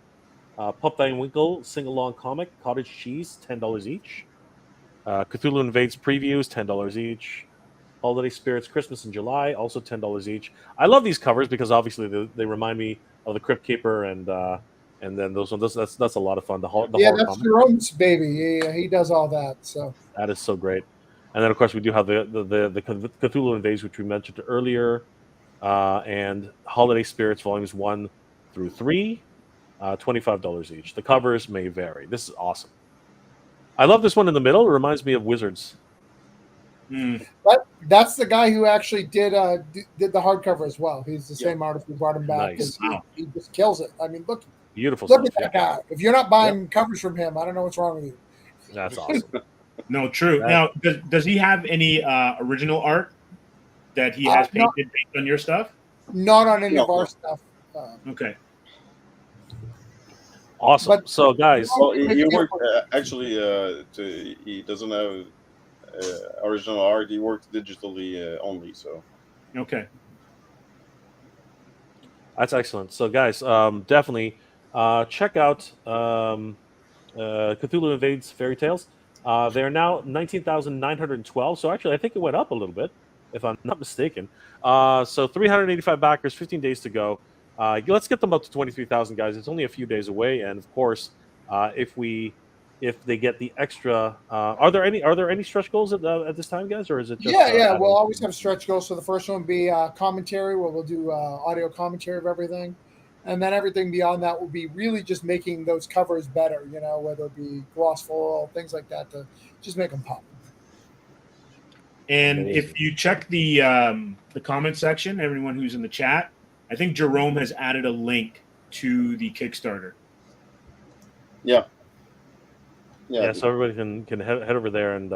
Pup Van Winkle sing-along comic, Cottage Cheese, $10 each. Cthulhu Invades previews, $10 each. Holiday Spirits Christmas in July, also $10 each. I love these covers because obviously they remind me of the Crypt Keeper and then those ones. That's a lot of fun. That's comic. Jerome's baby. He does all that. So that is so great. And then of course we do have the Cthulhu Invades, which we mentioned earlier, and Holiday Spirits volumes 1 through 3, $25 each. The covers may vary. This is awesome. I love this one in the middle. It reminds me of Wizards. But that's the guy who actually did the hardcover as well. He's the same artist who brought him back. Nice. He just kills it. I mean, look Beautiful at stuff. that guy. If you're not buying covers from him, I don't know what's wrong with you. That's awesome. No, true. Now, does he have any original art that he has painted based on your stuff? Not on any of our stuff. Okay. Awesome. But- so, guys, Well, he worked he doesn't have original art. He works digitally only. So Okay. that's excellent. So, guys, definitely check out Cthulhu Invades Fairy Tales. They are now 19,912. So, actually, I think it went up a little bit, if I'm not mistaken. So, 385 backers, 15 days to go. Let's get them up to 23,000, guys. It's only a few days away, and of course, if they get the extra, are there any stretch goals at this time, guys, or is it just? We'll always have stretch goals. So the first one will be commentary, where we'll do audio commentary of everything, and then everything beyond that will be really just making those covers better. Whether it be gloss foil, things like that, to just make them pop. And if you check the comment section, everyone who's in the chat, I think Jerome has added a link to the Kickstarter. yeah. So everybody can head over there and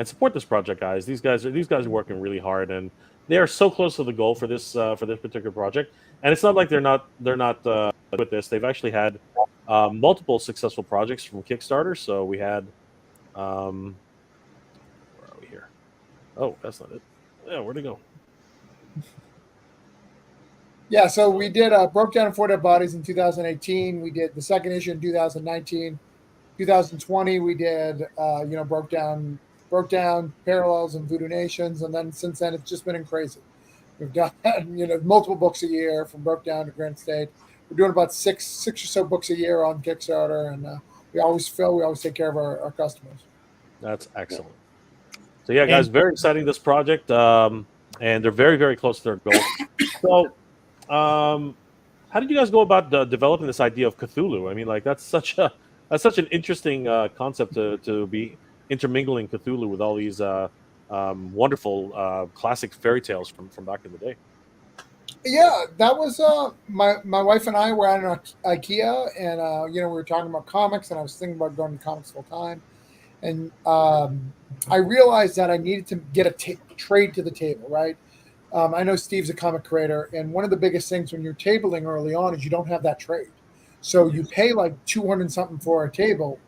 support this project, guys. These guys are working really hard, and they are so close to the goal for this particular project. And it's not like they're not with this. They've actually had multiple successful projects from Kickstarter. So we had, where are we here? Oh, that's not it. Yeah, where'd it go? Yeah, so we did Broke Down and 4 Dead Bodies in 2018. We did the second issue in 2019. 2020, we did, Broke Down, Parallels, and Voodoo Nations. And then since then, it's just been crazy. We've done, multiple books a year from Broke Down to Granite State. We're doing about six or so books a year on Kickstarter. And we always take care of our customers. That's excellent. So, yeah, guys, very exciting, this project. And they're very, very close to their goal. So, how did you guys go about developing this idea of Cthulhu? I mean, that's such an interesting concept to be intermingling Cthulhu with all these wonderful classic fairy tales from back in the day. Yeah, that was my wife and I were at IKEA, and we were talking about comics, and I was thinking about going to comics full time, and I realized that I needed to get a trade to the table, right? I know Steve's a comic creator, and one of the biggest things when you're tabling early on is you don't have that trade. So you pay like $200 something for a table.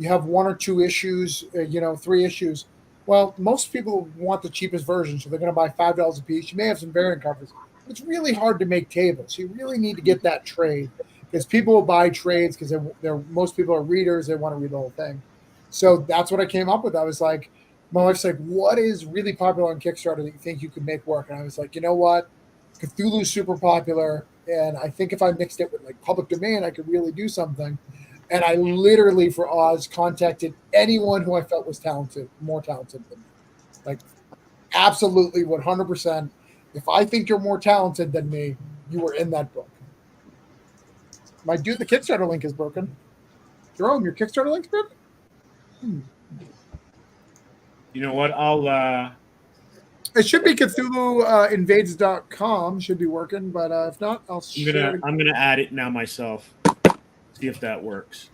you have 1 or 2 issues, 3 issues. Well, most people want the cheapest version, so they're going to buy $5 a piece. You may have some variant covers. It's really hard to make tables. You really need to get that trade because people will buy trades because most people are readers. They want to read the whole thing. So that's what I came up with. I was like, my wife's like, what is really popular on Kickstarter that you think you could make work? And I was like, you know what? Cthulhu's super popular. And I think if I mixed it with like public domain, I could really do something. And I literally, for Oz, contacted anyone who I felt was talented, more talented than me. Like, absolutely 100%. If I think you're more talented than me, you were in that book. My dude, the Kickstarter link is broken. Jerome, your Kickstarter link's broken? You know what? It should be Cthulhu Invades.com should be working, but if not, I'll share it. I'm gonna add it now myself. See if that works.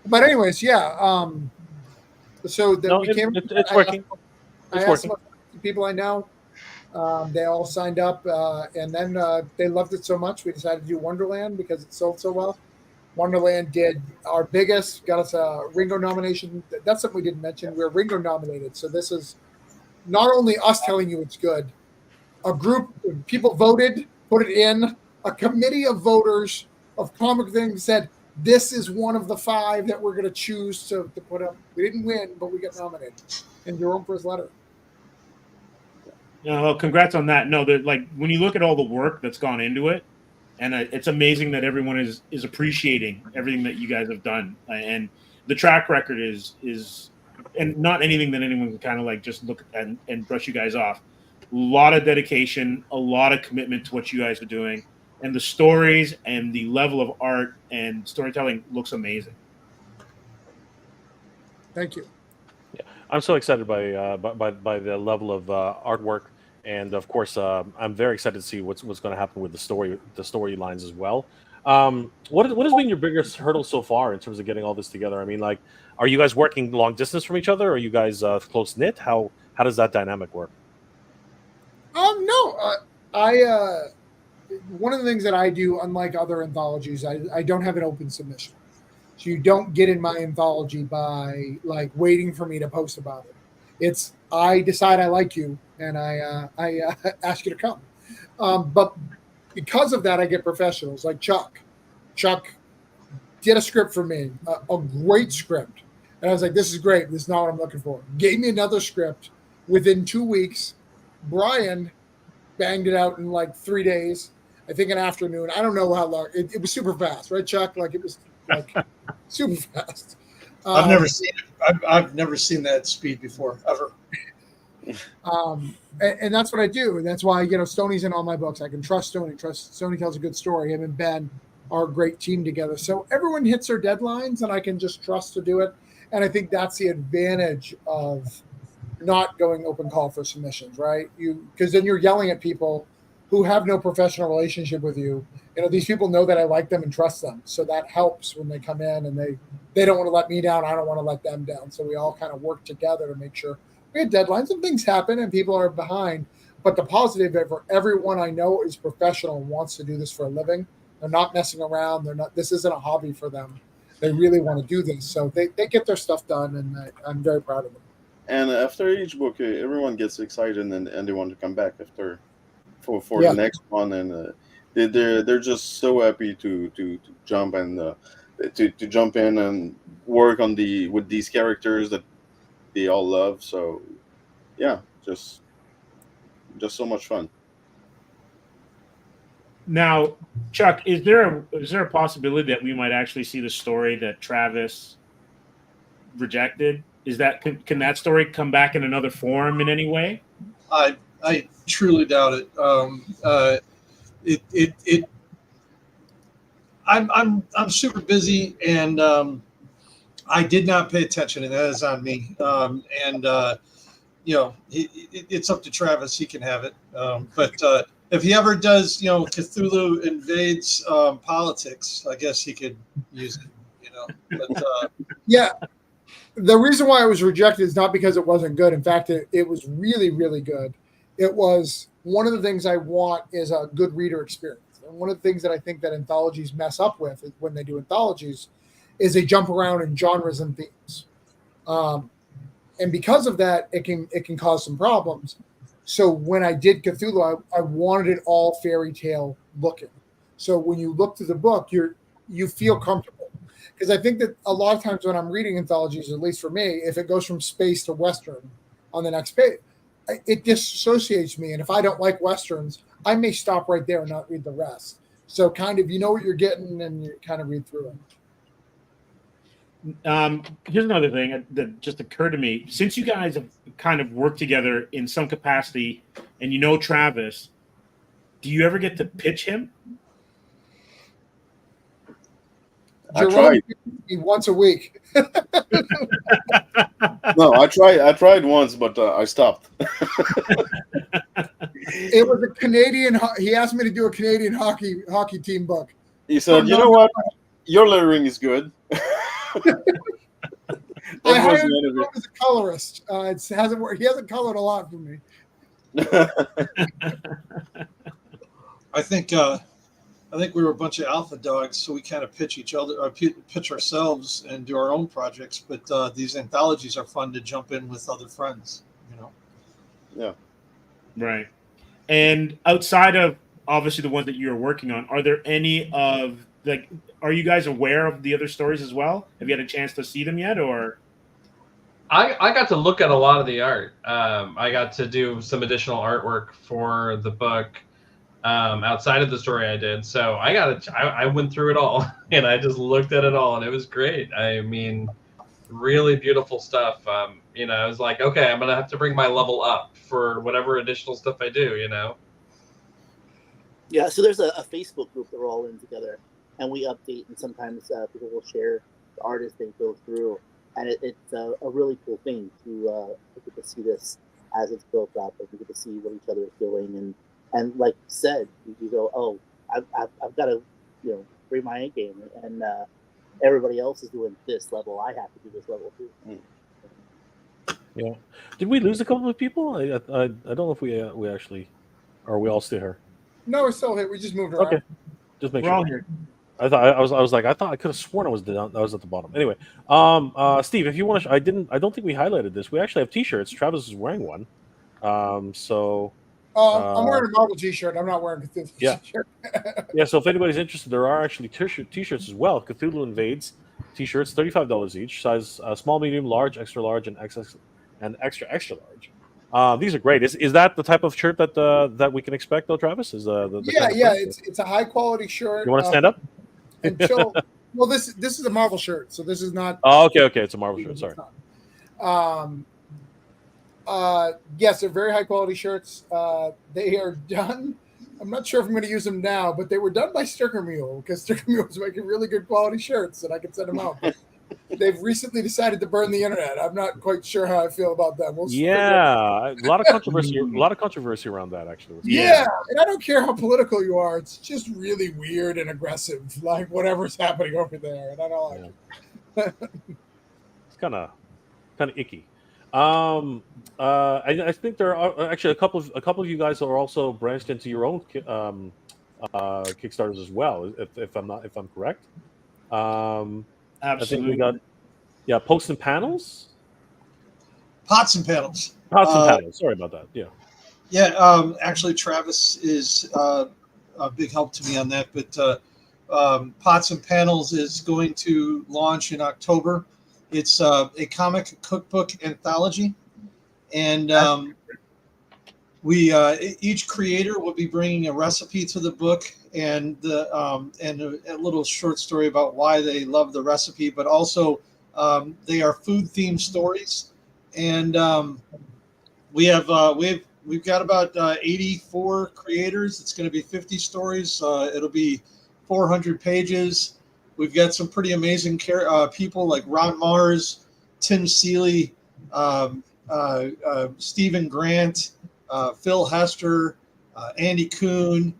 But anyways, yeah. So that it's working. I asked some people I know. They all signed up, and then they loved it so much we decided to do Wonderland because it sold so well. Wonderland did our biggest, got us a Ringo nomination. That's something we didn't mention. We're Ringo nominated, so this is not only us telling you it's good. A group of people voted, put it in. A committee of voters of comic things said this is one of the 5 that we're going to choose to put up. We didn't win, but we got nominated. And Jerome for his letter. Well, congrats on that. No, like when you look at all the work that's gone into it, and it's amazing that everyone is appreciating everything that you guys have done, and the track record is, and not anything that anyone can kind of like just look at and brush you guys off. A lot of dedication, a lot of commitment to what you guys are doing, and the stories and the level of art and storytelling looks amazing. Thank you. Yeah, I'm so excited by the level of artwork, and of course, I'm very excited to see what's going to happen with the storylines as well. What has been your biggest hurdle so far in terms of getting all this together? I mean, like, are you guys working long distance from each other? Are you guys close knit? How does that dynamic work? No, one of the things that I do, unlike other anthologies, I don't have an open submission. So you don't get in my anthology by like waiting for me to post about it. It's I decide I like you and I ask you to come. But because of that, I get professionals like Chuck. Chuck did a script for me, a great script. And I was like, this is great. This is not what I'm looking for. Gave me another script within 2 weeks. Brian banged it out in like 3 days. I think an afternoon. I don't know how long. It was super fast, right, Chuck? Like it was like super fast. I've never seen it. I've never seen that speed before, ever. And that's what I do. And that's why, Stoney's in all my books. I can trust Stoney. Stoney tells a good story. Him and Ben are a great team together. So everyone hits their deadlines and I can just trust to do it. And I think that's the advantage of not going open call for submissions, right? Because then you're yelling at people who have no professional relationship with you. These people know that I like them and trust them. So that helps when they come in and they don't want to let me down. I don't want to let them down. So we all kind of work together to make sure we have deadlines and things happen and people are behind. But the positive for everyone I know is professional and wants to do this for a living. They're not messing around. This isn't a hobby for them. They really want to do this. So they get their stuff done and I'm very proud of them. And after each book, everyone gets excited and they want to come back for the next one, and they're just so happy to jump and to jump in and work on with these characters that they all love. So yeah, just so much fun. Now, Chuck, is there a possibility that we might actually see the story that Travis rejected? Can that story come back in another form in any way? I truly doubt it. I'm super busy and I did not pay attention, and that is on me. It's up to Travis; he can have it. But if he ever does, Cthulhu Invades politics, I guess he could use it. But, yeah. The reason why it was rejected is not because it wasn't good. In fact, it was really, really good. It was one of the things I want is a good reader experience. And one of the things that I think that anthologies mess up with is when they do anthologies is they jump around in genres and themes. And because of that, it can cause some problems. So when I did Cthulhu, I wanted it all fairy tale looking. So when you look through the book, you feel comfortable. Because I think that a lot of times when I'm reading anthologies, at least for me, if it goes from space to Western on the next page, it disassociates me. And if I don't like Westerns, I may stop right there and not read the rest. So kind of, you know what you're getting and you kind of read through it. Here's another thing that just occurred to me. Since you guys have kind of worked together in some capacity and you know Travis, do you ever get to pitch him? I tried. Once a week. No, I tried once, but I stopped. It was a Canadian. He asked me to do a Canadian hockey team book. He said, "You know what? Your lettering is good." I hired him as a colorist. It hasn't worked. He hasn't colored a lot for me. I think we were a bunch of alpha dogs, so we kind of pitch each other, or pitch ourselves, and do our own projects. But these anthologies are fun to jump in with other friends, you know. Yeah. Right. And outside of obviously the ones that you're working on, are there any of are you guys aware of the other stories as well? Have you had a chance to see them yet, or? I got to look at a lot of the art. I got to do some additional artwork for the book outside of the story I did. So I went through it all and I just looked at it all and it was great. I mean, really beautiful stuff. You know, I was like, okay, I'm going to have to bring my level up for whatever additional stuff I do, you know? Yeah, so there's a Facebook group that we're all in together, and we update, and sometimes people will share the artists they go through, and it's a really cool thing to get to see this as it's built up, and we get to see what each other is doing, and like you said, you go, oh, I've got to, you know, bring my A game, and everybody else is doing this level, I have to do this level too. Yeah. Did we lose a couple of people? I don't know if we actually, or are we all still here? No, we're still here. We just moved around. Okay. Just make We're sure. all here. I thought I was like I thought I could have sworn I was down. I was at the bottom. Anyway, Steve, if you want to, I don't think we highlighted this. We actually have T-shirts. Travis is wearing one. So. I'm wearing a Marvel T-shirt. I'm not wearing a Cthulhu T-shirt. Yeah. So if anybody's interested, there are actually T-shirts as well. Cthulhu Invades T-shirts, $35 each. Size small, medium, large, extra large, and XS and extra large. These are great. Is that the type of shirt that we can expect, though, Travis? Is the yeah. It's a high quality shirt. You want to stand up? Well, this is a Marvel shirt, so this is not. Oh, okay. It's a Marvel shirt. Sorry. Yes, they're very high quality shirts. They are done. I'm not sure if I'm going to use them now, but they were done by Sticker Mule because Sticker Mule is making really good quality shirts, and I can send them out. They've recently decided to burn the internet. I'm not quite sure how I feel about that. A lot of controversy. Around that, actually. Yeah, and I don't care how political you are. It's just really weird and aggressive, like whatever's happening over there, and I don't like it. It's kind of icky. I think there are actually a couple of you guys are also branched into your own Kickstarters as well. If I'm correct. Absolutely. I think we got posts and panels. Pots and panels. Pots and panels. Sorry about that. Yeah. Yeah. Actually, Travis is a big help to me on that. But Pots and Panels is going to launch in October. It's a comic cookbook anthology, and we each creator will be bringing a recipe to the book and a little short story about why they love the recipe, but also they are food themed stories, and we've got about 84 creators. It's going to be 50 stories. It'll be 400 pages. We've got some pretty amazing people like Ron Mars, Tim Seeley, Stephen Grant, Phil Hester, Andy Kuhn,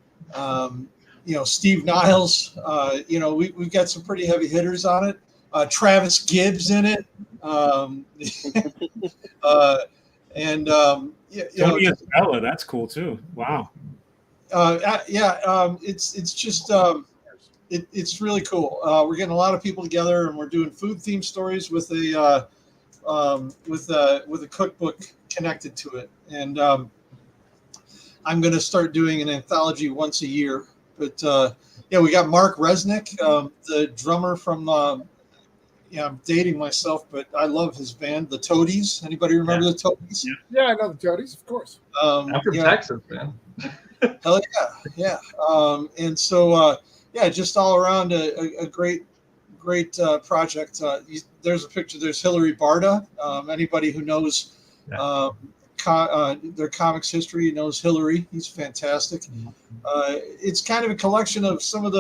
Steve Niles. We've got some pretty heavy hitters on it. Travis Gibbs in it. Tony Isabella, that's cool too. Wow. It's just it's really cool. We're getting a lot of people together, and we're doing food themed stories with a cookbook connected to it. And I'm going to start doing an anthology once a year. But we got Mark Resnick, the drummer from. I'm dating myself, but I love his band, the Toadies. Anybody remember the Toadies? Yeah, I know the Toadies, of course. I'm from Texas, man. Hell yeah. And so, just all around a great project. There's a picture. There's Hillary Barda. Anybody who knows their comics history knows Hillary. He's fantastic. It's kind of a collection of some of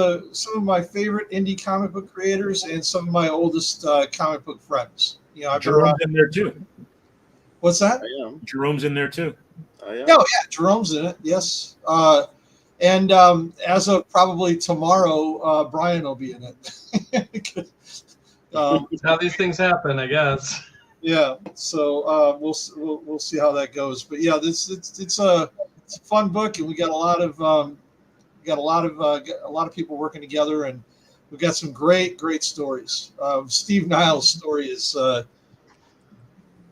my favorite indie comic book creators and some of my oldest comic book friends. Jerome's in there too. What's that? Jerome's in there too. Jerome's in it. Yes. And as of probably tomorrow, Brian will be in it. How these things happen, I guess. Yeah. So we'll see how that goes. But yeah, it's a fun book, and we got a lot of people working together, and we've got some great stories. Steve Niles' story is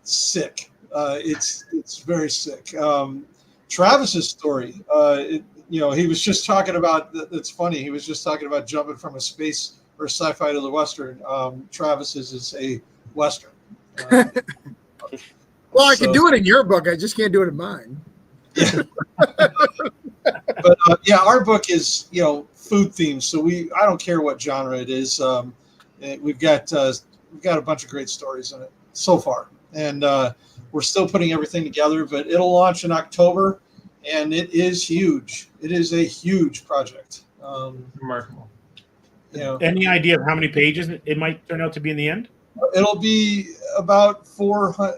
sick. It's very sick. Travis's story, he was just talking about. It's funny. He was just talking about jumping from a space or sci-fi to the western. Travis's is a western. Well, I can do it in your book. I just can't do it in mine. But our book is food themed, so I don't care what genre it is. We've got a bunch of great stories in it so far, and we're still putting everything together. But it'll launch in October, and it is huge. It is a huge project. Remarkable. Any idea of how many pages it might turn out to be in the end? It'll be about 400.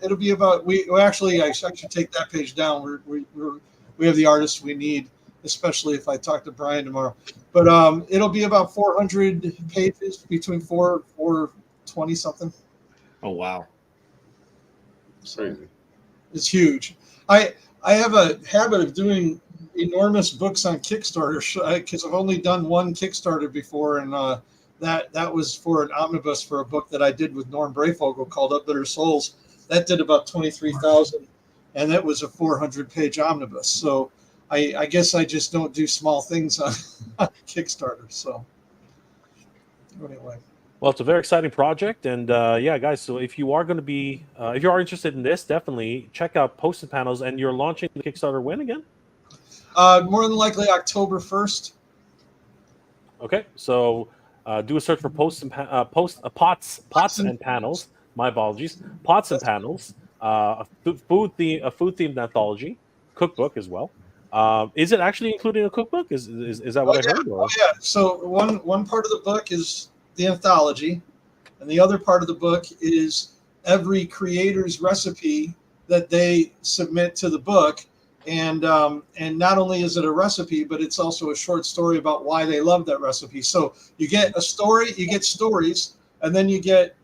It'll be about. I should take that page down. We have the artists we need, especially if I talk to Brian tomorrow. But it'll be about 400 pages, between 420 something. Oh wow, crazy! It's huge. I have a habit of doing enormous books on Kickstarter because I've only done one Kickstarter before, and that was for an omnibus for a book that I did with Norm Brayfogle called Up Bitter Souls. That did about 23,000, and that was a 400-page omnibus. So I guess I just don't do small things on Kickstarter. So anyway. Well, it's a very exciting project, and guys. So if you are going to be, if you are interested in this, definitely check out Post and Panels. And you're launching the Kickstarter when again? More than likely October 1st. Okay, so do a search for Pots and Panels. My apologies. Pots and Panels. A food themed anthology, cookbook as well. Is it actually including a cookbook? Is that what I heard? Or? Oh yeah. So one part of the book is the anthology, and the other part of the book is every creator's recipe that they submit to the book. And not only is it a recipe, but it's also a short story about why they love that recipe. So you get a story, you get stories, and then you get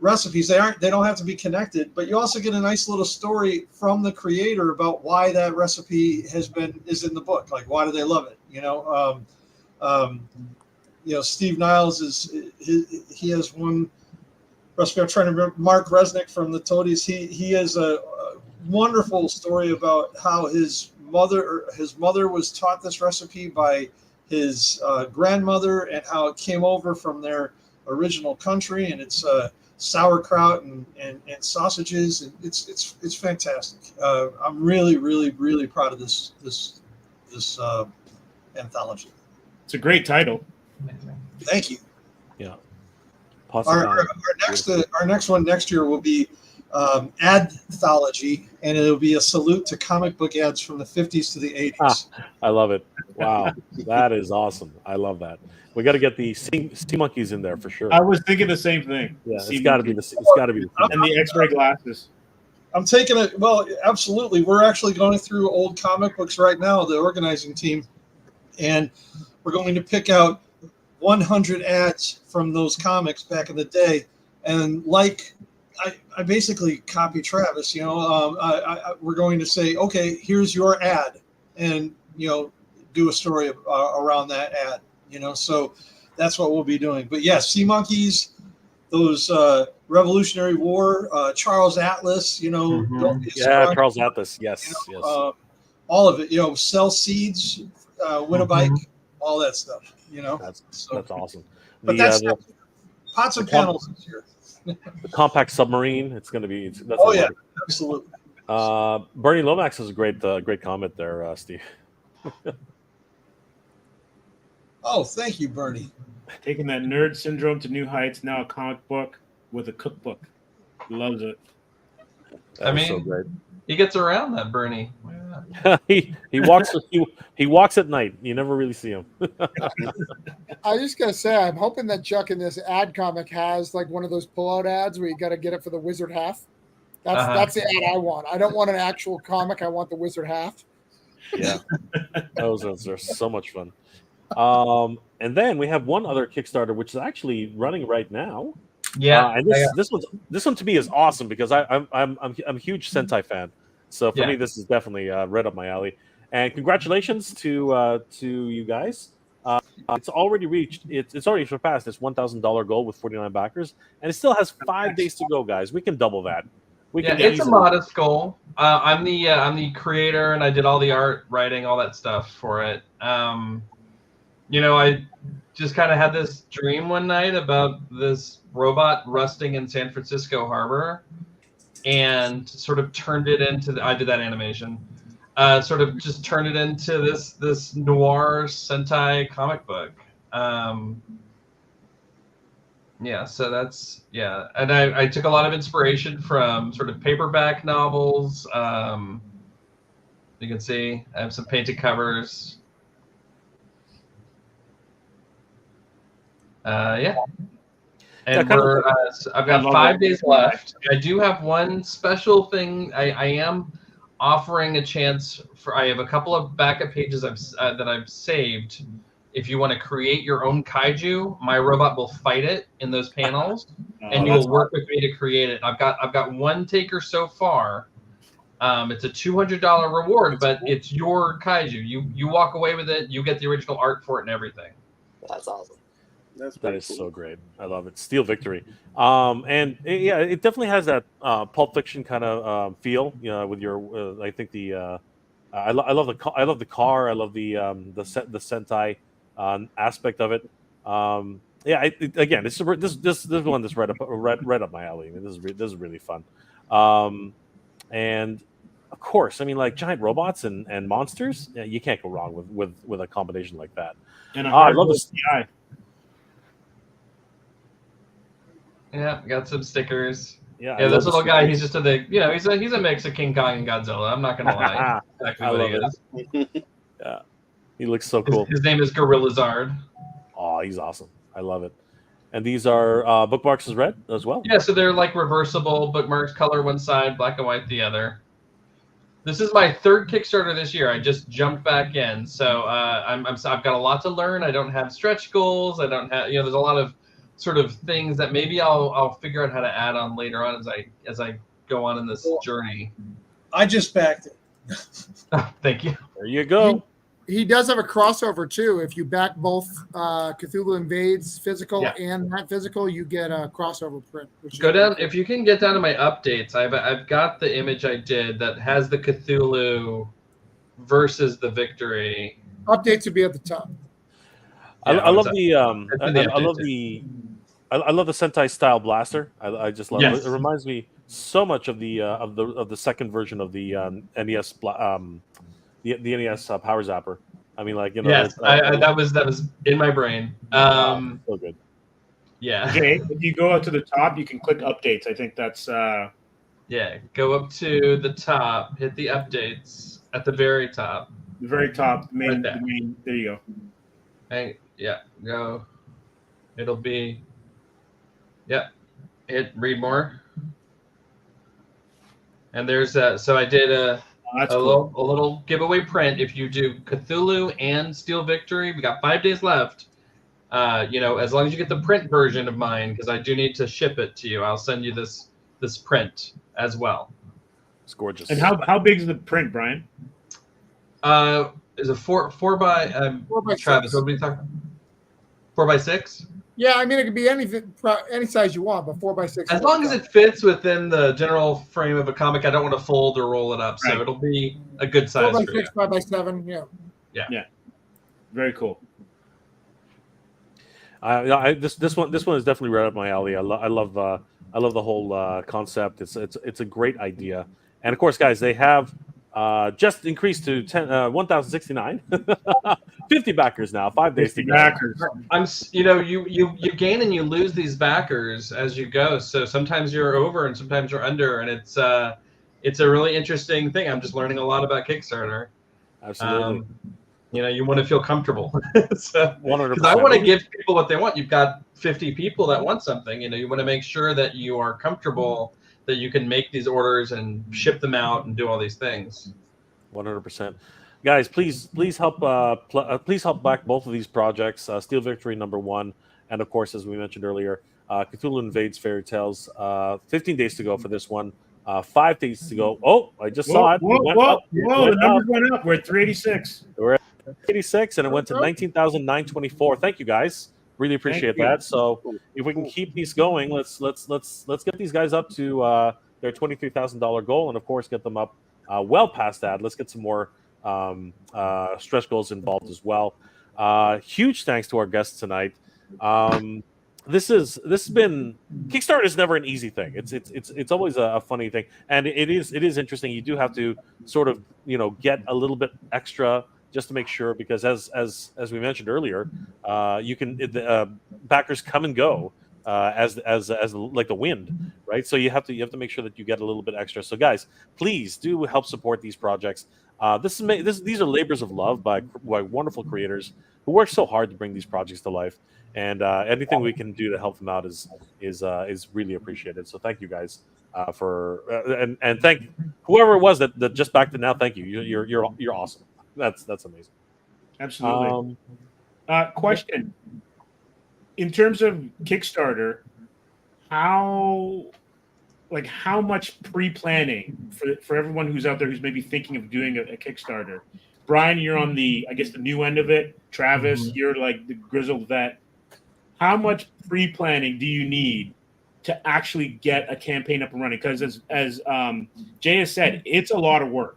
recipes. They don't have to be connected, but you also get a nice little story from the creator about why that recipe is in the book. Like, why do they love it? Steve Niles he has one recipe. I'm trying to remember. Mark Resnick from the Toadies. He has a wonderful story about how his mother was taught this recipe by his grandmother, and how it came over from their original country, and it's sauerkraut and sausages, and it's fantastic. I'm really, really, really proud of this anthology. It's a great title. Thank you. Yeah. Our next one next year will be Adthology, and it'll be a salute to comic book ads from the 50s to the 80s. I love it. Wow, that is awesome. I love that. We got to get the sea monkeys in there for sure. I was thinking the same thing. Yeah, it's got to be and the X-ray glasses. I'm taking it. Well, absolutely. We're actually going through old comic books right now, the organizing team, and we're going to pick out 100 ads from those comics back in the day, and I basically copy Travis. We're going to say, okay, here's your ad, and do a story around that ad. So that's what we'll be doing. But yes, Sea Monkeys, those Revolutionary War, Charles Atlas, Don't Be Sprung, Charles Atlas, yes, yes. all of it, Sell Seeds, Win a Bike, all that stuff. That's So, awesome. but that's pots and panels this year. The compact submarine. It's going to be. That's Oh yeah, absolutely. Bernie Lomax has a great comment there, Steve. Oh, thank you, Bernie. Taking that nerd syndrome to new heights. Now a comic book with a cookbook. Loves it. That is so great. He gets around that, Bernie. he walks. He walks at night. You never really see him. I just gotta say, I'm hoping that Chuck in this ad comic has like one of those pullout ads where you got to get it for the wizard half. That's the ad I want. I don't want an actual comic. I want the wizard half. Yeah, those are so much fun. And then we have one other Kickstarter which is actually running right now. Yeah, and this one to me is awesome because I'm a huge Sentai fan. So for me, this is definitely right up my alley. And congratulations to you guys. It's already reached. It's already surpassed its $1,000 goal with 49 backers, and it still has 5 days to go, guys. We can double that. It's a modest goal. I'm the creator, and I did all the art, writing, all that stuff for it. I just kind of had this dream one night about this robot rusting in San Francisco harbor, and sort of turned it into. I did that animation. Sort of just turned it into this noir Sentai comic book. So that's and I took a lot of inspiration from sort of paperback novels. You can see I have some painted covers. And I've got 5 days left. I do have one special thing. I am offering a chance for. I have a couple of backup pages that I've saved. If you want to create your own kaiju, my robot will fight it in those panels, and you will work with me to create it. I've got one taker so far. It's a $200 reward, but it's your kaiju. You walk away with it. You get the original art for it and everything. That's awesome. That is so great. I love it. Steel Victory. And it definitely has that Pulp Fiction kind of feel. With your I think the I love the car. I love the Sentai aspect of it. Again, this one that's right up my alley. I mean, this is really fun. And of course, I mean, like giant robots and monsters. Yeah, you can't go wrong with a combination like that. And I love the CI. Yeah, got some stickers. Yeah, this little guy, he's just he's a mix of King Kong and Godzilla. I'm not gonna lie. Exactly what he is. Yeah, he looks so cool. His name is Gorilla Zard. Oh, he's awesome. I love it. And these are bookmarks as red as well. Yeah, so they're like reversible bookmarks, color one side, black and white the other. This is my 3rd Kickstarter this year. I just jumped back in, so I've got a lot to learn. I don't have stretch goals. I don't have there's a lot of sort of things that maybe I'll figure out how to add on later on as I go on in this journey. I just backed it. Thank you. There you go. He does have a crossover too. If you back both Cthulhu Invades physical and that physical, you get a crossover print. Go down if you can get down to my updates. I've got the image I did that has the Cthulhu versus the Victory. Updates would be at the top. I love the Sentai style blaster. I just love it. It reminds me so much of the second version of the NES the NES Power Zapper. I mean, like that was in my brain. So good. Yeah. Okay, if you go up to the top, you can click updates. I think that's go up to the top, hit the updates at the very top. The very top, there you go. Hey, go. It'll be, hit read more. And there's so I did a little giveaway print. If you do Cthulhu and Steel Victory, we got 5 days left. As long as you get the print version of mine, because I do need to ship it to you, I'll send you this print as well. It's gorgeous. And how big is the print, Brian? is a four by 4x6. Travis? What are you talking? 4x6. Yeah, I mean it could be anything, any size you want, but 4x6. As long as it fits within the general frame of a comic, I don't want to fold or roll it up, so Right. it'll be a good size. 4x6, 5x7. Yeah. Very cool. This one is definitely right up my alley. I love the whole concept. It's a great idea, and of course, guys, they have just increased to 1,069, 50 backers now. 5 days to go. Backers. You gain and you lose these backers as you go. So sometimes you're over and sometimes you're under, and it's a really interesting thing. I'm just learning a lot about Kickstarter. Absolutely. You want to feel comfortable. So, 100%. because I want to give people what they want. You've got 50 people that want something. You want to make sure that you are comfortable, that you can make these orders and ship them out and do all these things. 100%. Guys, please help please help back both of these projects. Steel Victory #1, and of course, as we mentioned earlier, Cthulhu Invades Fairy Tales. 15 days to go for this one. 5 days to go. Oh, I just saw it. Whoa! The numbers went up. We're at 386. We're at 86, and it went to 19,924. Thank you, guys. Really appreciate that. So if we can keep these going, let's get these guys up to their $23,000 goal, and of course get them up well past that. Let's get some more stretch goals involved as well. Huge thanks to our guests tonight. This has been Kickstarter is never an easy thing. It's always a funny thing, and it is interesting. You do have to sort of get a little bit extra just to make sure, because as we mentioned earlier, you can backers come and go as like the wind, right? So you have to make sure that you get a little bit extra. So guys, please do help support these projects. These are labors of love by wonderful creators who work so hard to bring these projects to life, and anything we can do to help them out is really appreciated. So thank you guys for and thank whoever it was that just backed it now. Thank you. You're awesome. That's amazing. Absolutely. Question: in terms of Kickstarter, how much pre-planning for everyone who's out there who's maybe thinking of doing a Kickstarter? Brian, you're on the new end of it. Travis, you're like the grizzled vet. How much pre-planning do you need to actually get a campaign up and running? Because as Jay has said, it's a lot of work.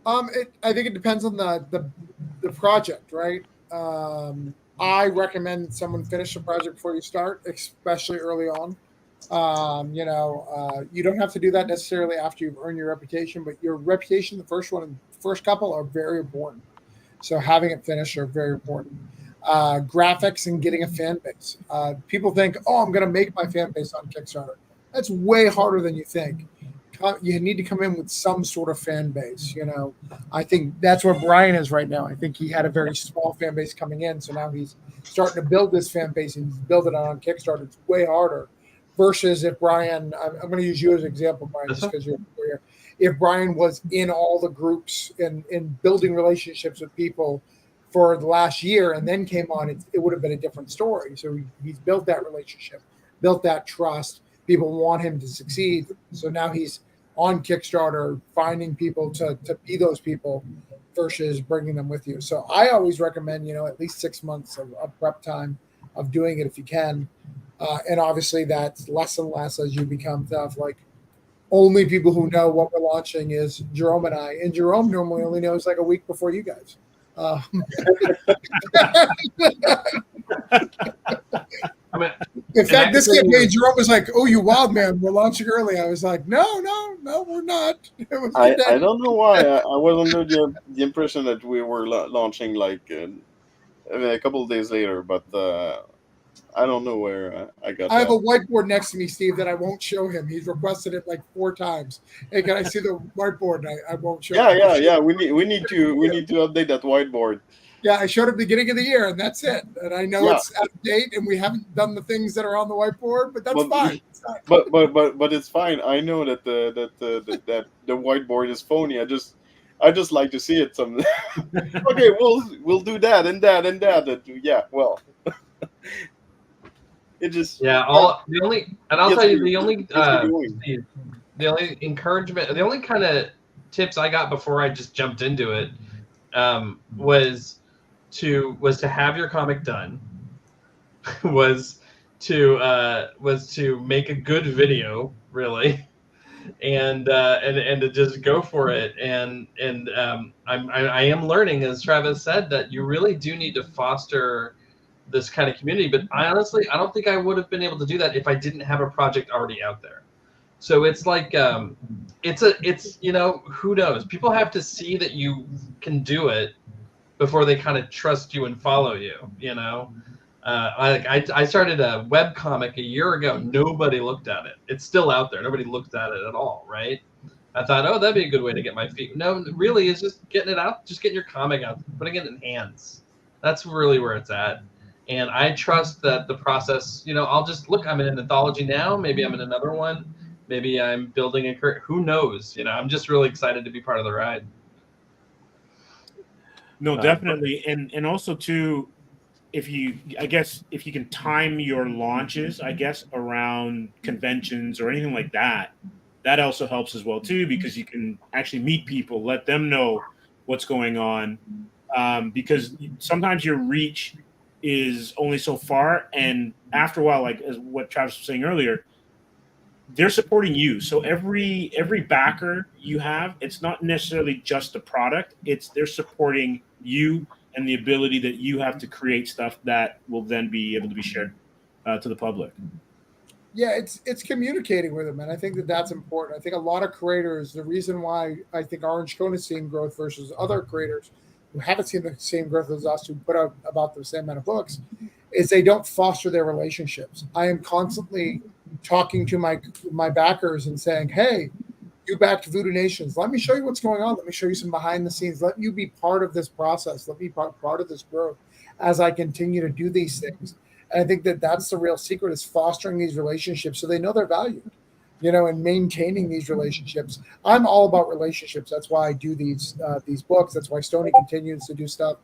I think it depends on the project, right? I recommend someone finish the project before you start, especially early on. You don't have to do that necessarily after you've earned your reputation, but your reputation, the first couple are very important. So having it finished are very important. Graphics and getting a fan base. People think, I'm going to make my fan base on Kickstarter. That's way harder than you think. You need to come in with some sort of fan base. I think that's where Brian is right now. I think he had a very small fan base coming in, so now he's starting to build this fan base and he's building it on Kickstarter. It's way harder versus if Brian, I'm going to use you as an example, Brian, just because you're here. If Brian was in all the groups and building relationships with people for the last year and then came on, it would have been a different story. So he's built that relationship, built that trust. People want him to succeed. So now he's on Kickstarter, finding people to be those people versus bringing them with you. So I always recommend, at least 6 months of prep time of doing it if you can. And obviously that's less and less as you become tough. Like only people who know what we're launching is Jerome and I. And Jerome normally only knows like a week before you guys. In fact, this kid made Jerome was like, "Oh, you wild man, we're launching early." I was like, "No, we're not." I don't know why. I was under the impression that we were launching like a couple of days later, but I don't know where I got. I have a whiteboard next to me, Steve, that I won't show him. He's requested it like 4 times. Hey, can I see the whiteboard? I won't show. Yeah. We need to update that whiteboard. Yeah, I showed it at the beginning of the year, and that's it. And I know it's out of date, and we haven't done the things that are on the whiteboard, but that's fine. But it's fine. I know that the whiteboard is phony. I just like to see it. Some okay, we'll do that and that and that. Yeah, well, it just I'll tell you the only encouragement, the only kind of tips I got before I just jumped into it was to have your comic done, was to make a good video, really, and to just go for it. And I am learning, as Travis said, that you really do need to foster this kind of community. But I don't think I would have been able to do that if I didn't have a project already out there. So it's like it's who knows? People have to see that you can do it before they kind of trust you and follow you. I started a web comic a year ago. Nobody looked at it. It's still out there. Nobody looked at it at all, right? I thought, oh, that'd be a good way to get my feet. No, really, it's just getting it out. Just getting your comic out, putting it in hands. That's really where it's at. And I trust that the process, I'll just look. I'm in an anthology now. Maybe I'm in another one. Maybe I'm building a career. Who knows? I'm just really excited to be part of the ride. No, definitely. And also too, if you can time your launches, around conventions or anything like that, that also helps as well too, because you can actually meet people, let them know what's going on. Because sometimes your reach is only so far. And after a while, like as what Travis was saying earlier, they're supporting you. So every backer you have, it's not necessarily just the product. They're supporting you and the ability that you have to create stuff that will then be able to be shared to the public. Yeah, it's communicating with them, and I think that's important. I think a lot of creators, the reason why I think Orange Cone is seeing growth versus other creators who haven't seen the same growth as us, who put out about the same amount of books, is they don't foster their relationships. I am constantly talking to my backers and saying, hey, you backed Voodoo Nations. Let me show you what's going on. Let me show you some behind the scenes. Let you be part of this process. Let me be part of this growth as I continue to do these things. And I think that's the real secret, is fostering these relationships so they know they're valued, and maintaining these relationships. I'm all about relationships. That's why I do these books. That's why Stoney continues to do stuff.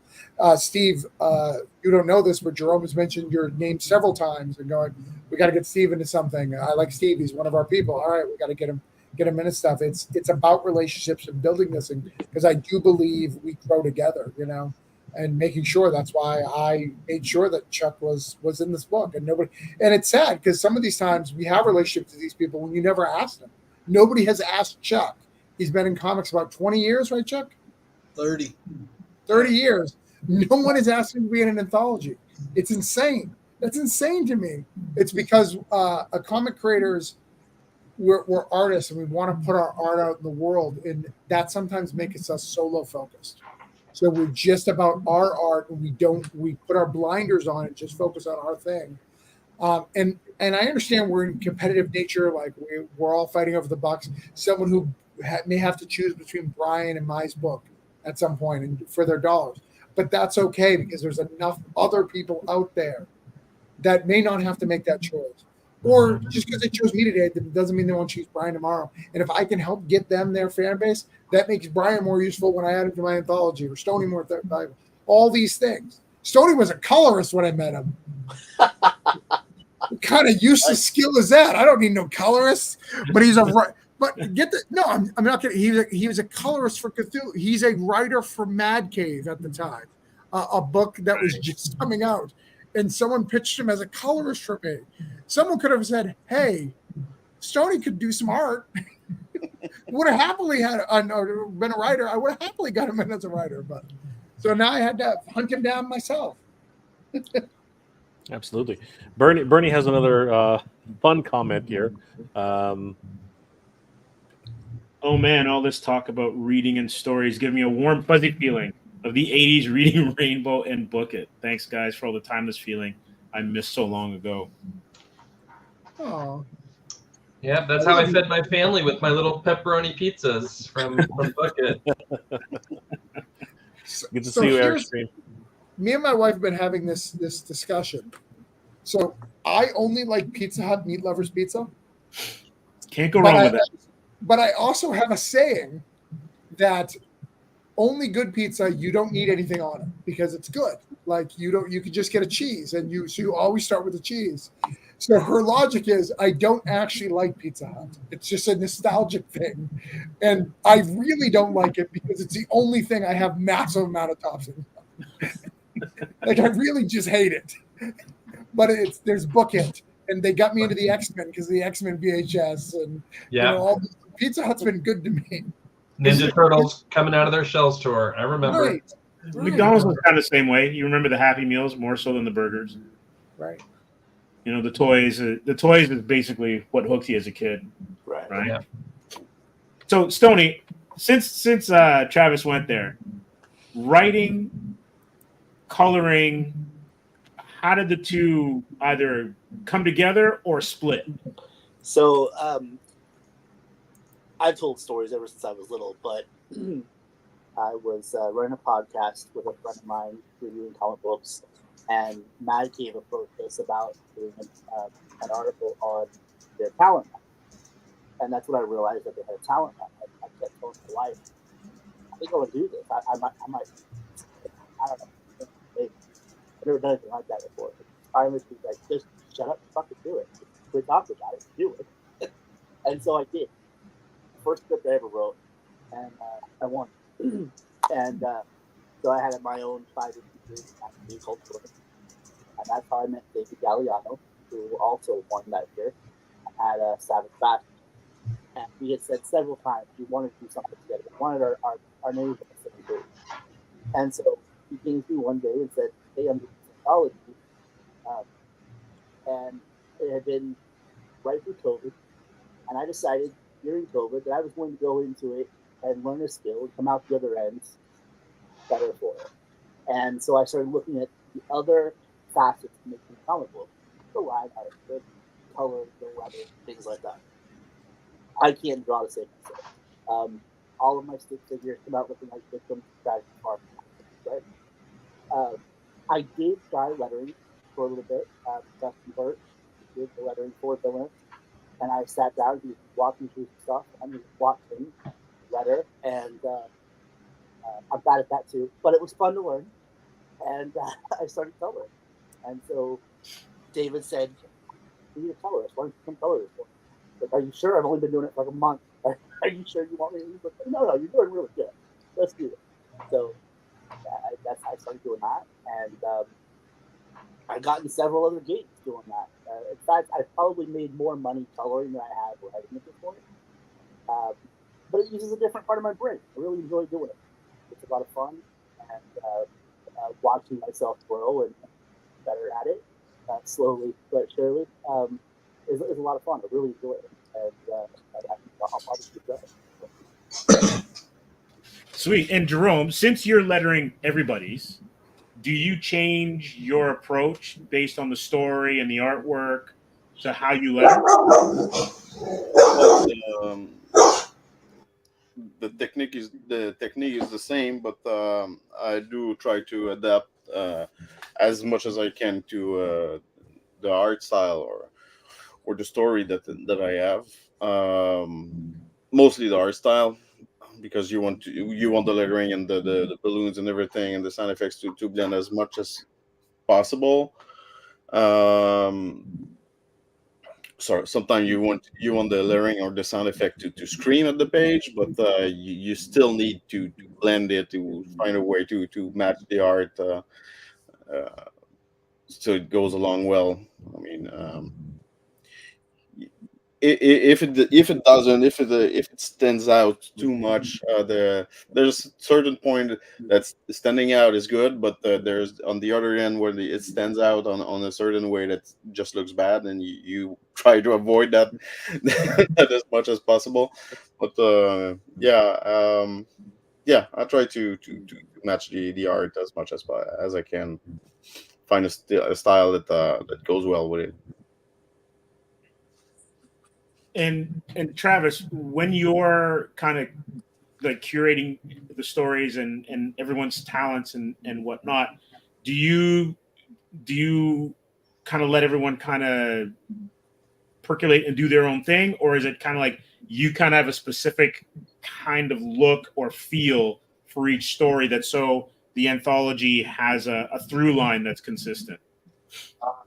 Steve, you don't know this, but Jerome has mentioned your name several times and going, we got to get Steve into something. I like Steve. He's one of our people. All right, we got to get him into stuff. It's about relationships and building this, because I do believe we grow together, and making sure. That's why I made sure that Chuck was in this book, and nobody. And it's sad because some of these times we have relationships with these people when you never asked them. Nobody has asked Chuck. He's been in comics about 20 years, right, Chuck? 30 years. No one is asking to be in an anthology. It's insane. That's insane to me. It's because a comic creators, we're artists, and we want to put our art out in the world, and that sometimes makes us solo focused. So we're just about our art, and we put our blinders on and just focus on our thing. And I understand we're in competitive nature, like we're all fighting over the bucks. Someone who may have to choose between Brian and Mai's book at some point and for their dollars, but that's okay, because there's enough other people out there that may not have to make that choice. Or just because they chose me today, that doesn't mean they won't choose Brian tomorrow. And if I can help get them their fan base, that makes Brian more useful when I add him to my anthology, or Stoney more valuable. All these things. Stoney was a colorist when I met him. What kind of useless skill is that? I don't need no colorist. But he's I'm not kidding. He was a colorist for Cthulhu. He's a writer for Mad Cave at the time, a book that was just coming out. And someone pitched him as a colorist for me. Someone could have said, hey, Stoney could do some art. Would have happily been a writer. I would have happily got him in as a writer. But so now I had to hunt him down myself. Absolutely. Bernie has another fun comment here. Oh man, all this talk about reading and stories give me a warm, fuzzy feeling of the 80s reading Rainbow and Book It. Thanks, guys, for all the timeless feeling I missed so long ago. Oh. Yeah, that's how I fed my family with my little pepperoni pizzas from Book It. Good to see you, Eric. Me and my wife have been having this discussion. So I only like Pizza Hut Meat Lovers Pizza. Can't go wrong with that. But I also have a saying that only good pizza, you don't need anything on it because it's good. Like you could just get a cheese, and you always start with the cheese. So her logic is, I don't actually like Pizza Hut. It's just a nostalgic thing. And I really don't like it because it's the only thing I have massive amount of toppings on. Like, I really just hate it. But there's Book It. And they got me into the X-Men because of the X-Men VHS. And, all Pizza Hut's been good to me. Ninja Turtles coming out of their shells tour. I remember. Right. McDonald's was kind of the same way. You remember the Happy Meals more so than the burgers. Right. The toys. The toys is basically what hooked you as a kid, right? Yeah. So Stoney, since Travis went there, writing, coloring, how did the two either come together or split? So I've told stories ever since I was little, but I was running a podcast with a friend of mine reviewing comic books, and Mad Cave approached us about doing an article on their talent map. And that's when I realized that they had a talent map. I kept telling my wife, I think I would do this. I might, I don't know. Maybe. I've never done anything like that before. Finally, she's like, just shut up and fucking do it. Quit talking about it, do it. And so I did. First script I ever wrote, and I won. And so I had my own 5-issue series called Twitter. And that's how I met David Galliano, who also won that year at Savage Fashion. And we had said several times we wanted to do something together. We wanted our names on the same page. And so he came to me one day and said, hey, I'm doing anthology. And it had been right through COVID. And I decided during COVID that I was going to go into it and learn a skill and come out the other end better for it. And so I started looking at the other facets of making a comic book. The line art, the color, the weather, things like that. I can't draw the same myself. All of my stick figures come out looking like victims of tragic farm. Right? I did try lettering for a little bit. Dustin Birch did the lettering for Villain. And I sat down, he was walking through some stuff, and he watched him letter, and I'm bad at that too. But it was fun to learn, and I started coloring. And so David said, "You need a colorist. Why don't you come color this for me?" Like, are you sure? I've only been doing it for like a month. Are you sure you want me to use it? No, you're doing really good. Let's do it. So that's how I started doing that, and I've gotten several other gigs doing that. In fact, I've probably made more money coloring than I have writing at this point. But it uses a different part of my brain. I really enjoy doing it. It's a lot of fun, and watching myself grow and better at it, slowly but surely, is a lot of fun. I really enjoy it, and I'll probably keep going. Sweet. And Jerome, since you're lettering everybody's, do you change your approach based on the story and the artwork to how you letter? The technique is the same, but I do try to adapt as much as I can to the art style or the story that I have. Mostly the art style, because you want the lettering and the balloons and everything and the sound effects to blend as much as possible. Sorry, sometimes you want the lettering or the sound effect to scream at the page, but you still need to blend it, to find a way to match the art, so it goes along well. I mean, if it stands out too much, there's a certain point that's standing out is good, but there's on the other end where it stands out on a certain way that just looks bad, and you try to avoid that as much as possible. But I try to match the art as much as I can, find a style that goes well with it. And Travis, when you're kind of like curating the stories and everyone's talents and whatnot, do you kind of let everyone kind of percolate and do their own thing, or is it kind of like you kind of have a specific kind of look or feel for each story, that so the anthology has a through line that's consistent.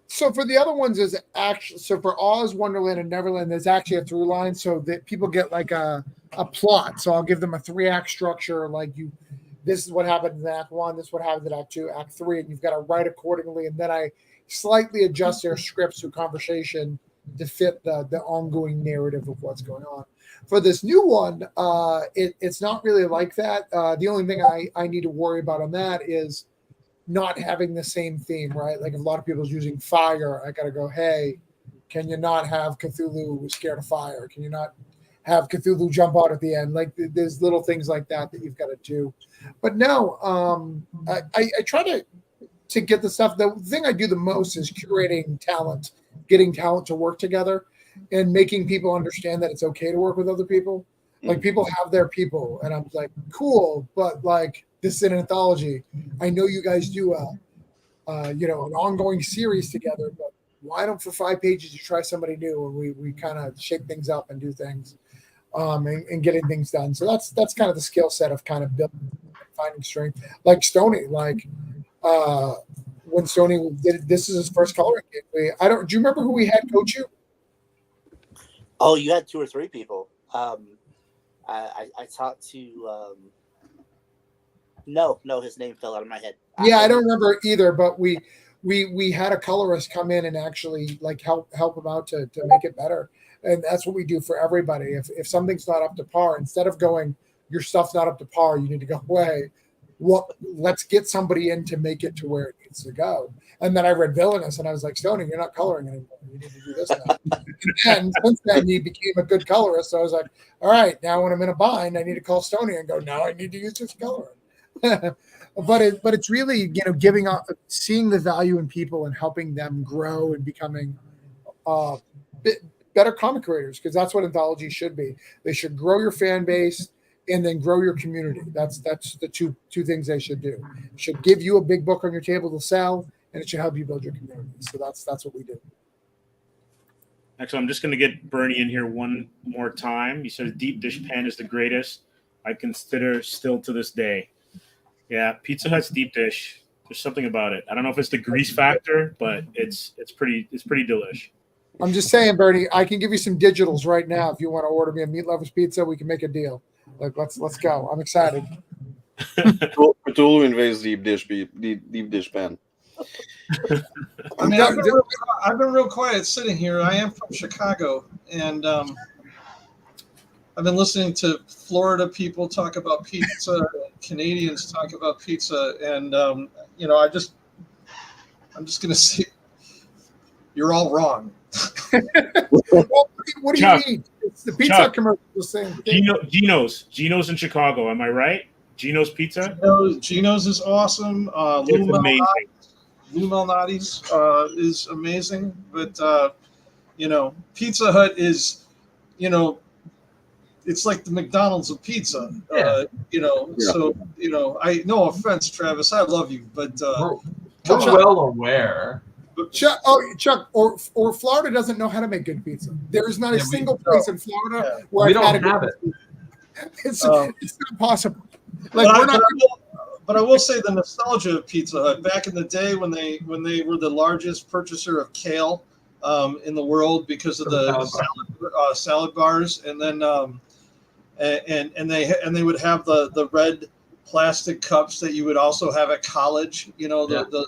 So for the other ones, is actually for Oz, Wonderland, and Neverland, there's actually a through line so that people get like a plot. So I'll give them a 3-act structure. Like this is what happened in Act 1, this is what happened in Act 2, Act 3, and you've got to write accordingly. And then I slightly adjust their scripts through conversation to fit the ongoing narrative of what's going on. For this new one, it's not really like that. The only thing I need to worry about on that is not having the same theme, right? Like if a lot of people's using fire, I got to go, hey, can you not have Cthulhu scared of fire? Can you not have Cthulhu jump out at the end? Like there's little things like that you've got to do. But no, I try to get the stuff. The thing I do the most is curating talent, getting talent to work together, and making people understand that it's okay to work with other people. Like people have their people, and I'm like, cool, but like this is an anthology. I know you guys do an ongoing series together, but why don't for 5 pages you try somebody new and we kind of shake things up and do things and getting things done. So that's kind of the skill set of kind of building, finding strength. Like Stoney, when Stoney did this is his first coloring gig. Do you remember who we had coach you? Oh, you had 2 or 3 people. I talked to no, his name fell out of my head. Yeah, I don't remember either, but we had a colorist come in and actually like help him out to make it better. And that's what we do for everybody. If something's not up to par, instead of going, your stuff's not up to par, you need to go, hey, let's get somebody in to make it to where it needs to go. And then I read Villainous and I was like, Stoney, you're not coloring anymore. You need to do this now. And since then he became a good colorist. So I was like, all right, now when I'm in a bind, I need to call Stoney and go, now I need to use this coloring. but it's really, giving up, seeing the value in people and helping them grow and becoming better comic creators, because that's what anthologies should be. They should grow your fan base and then grow your community. That's the two things they should do. It should give you a big book on your table to sell, and it should help you build your community. So that's what we do. Actually, I'm just going to get Bernie in here one more time. You said Deep Dish Pen is the greatest. I consider still to this day. Yeah, Pizza Hut's deep dish. There's something about it. I don't know if it's the grease factor, but it's pretty delish. I'm just saying, Bernie, I can give you some digitals right now. If you want to order me a Meat Lovers pizza, we can make a deal. Like let's go. I'm excited. Cthulhu Invades deep dish pen. I mean, I've been real quiet sitting here. I am from Chicago, and I've been listening to Florida people talk about pizza, Canadians talk about pizza, and I'm just going to say you're all wrong. What do you mean? It's the pizza commercial the same thing. Gino's in Chicago. Am I right? Gino's Pizza. Gino's is awesome. Lou Malnati's is amazing, but Pizza Hut is, it's like the McDonald's of pizza. Yeah. So I no offense, Travis, I love you, but we're well aware. Chuck, or Florida doesn't know how to make good pizza. There is not a single place in Florida where we don't have it. It's not possible. Like but I will say the nostalgia of Pizza Hut back in the day when they were the largest purchaser of kale in the world because of the salad bars, and then and they would have the red plastic cups that you would also have at college, the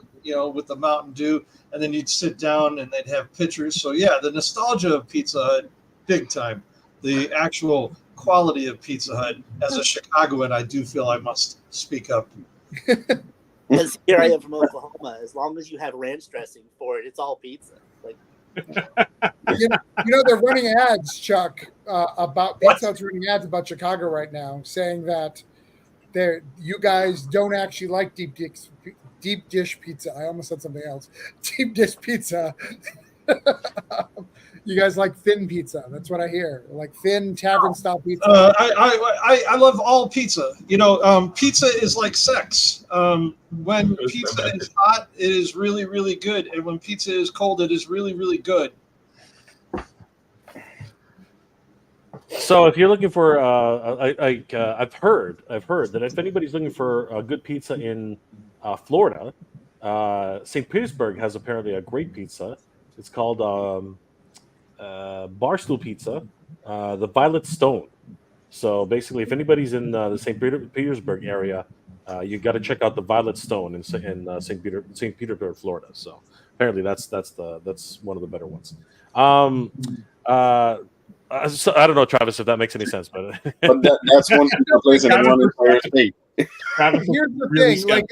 with the Mountain Dew, and then you'd sit down and they'd have pitchers. So yeah, the nostalgia of Pizza Hut, big time. The actual quality of Pizza Hut, as a Chicagoan, I do feel I must speak up. Because here I am from Oklahoma. As long as you have ranch dressing for it, it's all pizza. Like, they're running ads, Chuck, about Pizza Hut's running ads about Chicago right now, saying that you guys don't actually like deep dish pizza. I almost said something else. Deep dish pizza. You guys like thin pizza. That's what I hear. Like thin tavern style pizza. I love all pizza. Pizza is like sex. When pizza is hot, it is really, really good. And when pizza is cold, it is really, really good. So if you're looking for, I've heard that if anybody's looking for a good pizza in Florida, St. Petersburg has apparently a great pizza. It's called Barstool Pizza, the Violet Stone. So basically, if anybody's in the Petersburg area, you got to check out the Violet Stone in St. Petersburg, Florida. So apparently, that's one of the better ones. So I don't know, Travis, if that makes any sense, but that's one place in one entire state. Here's the thing: like,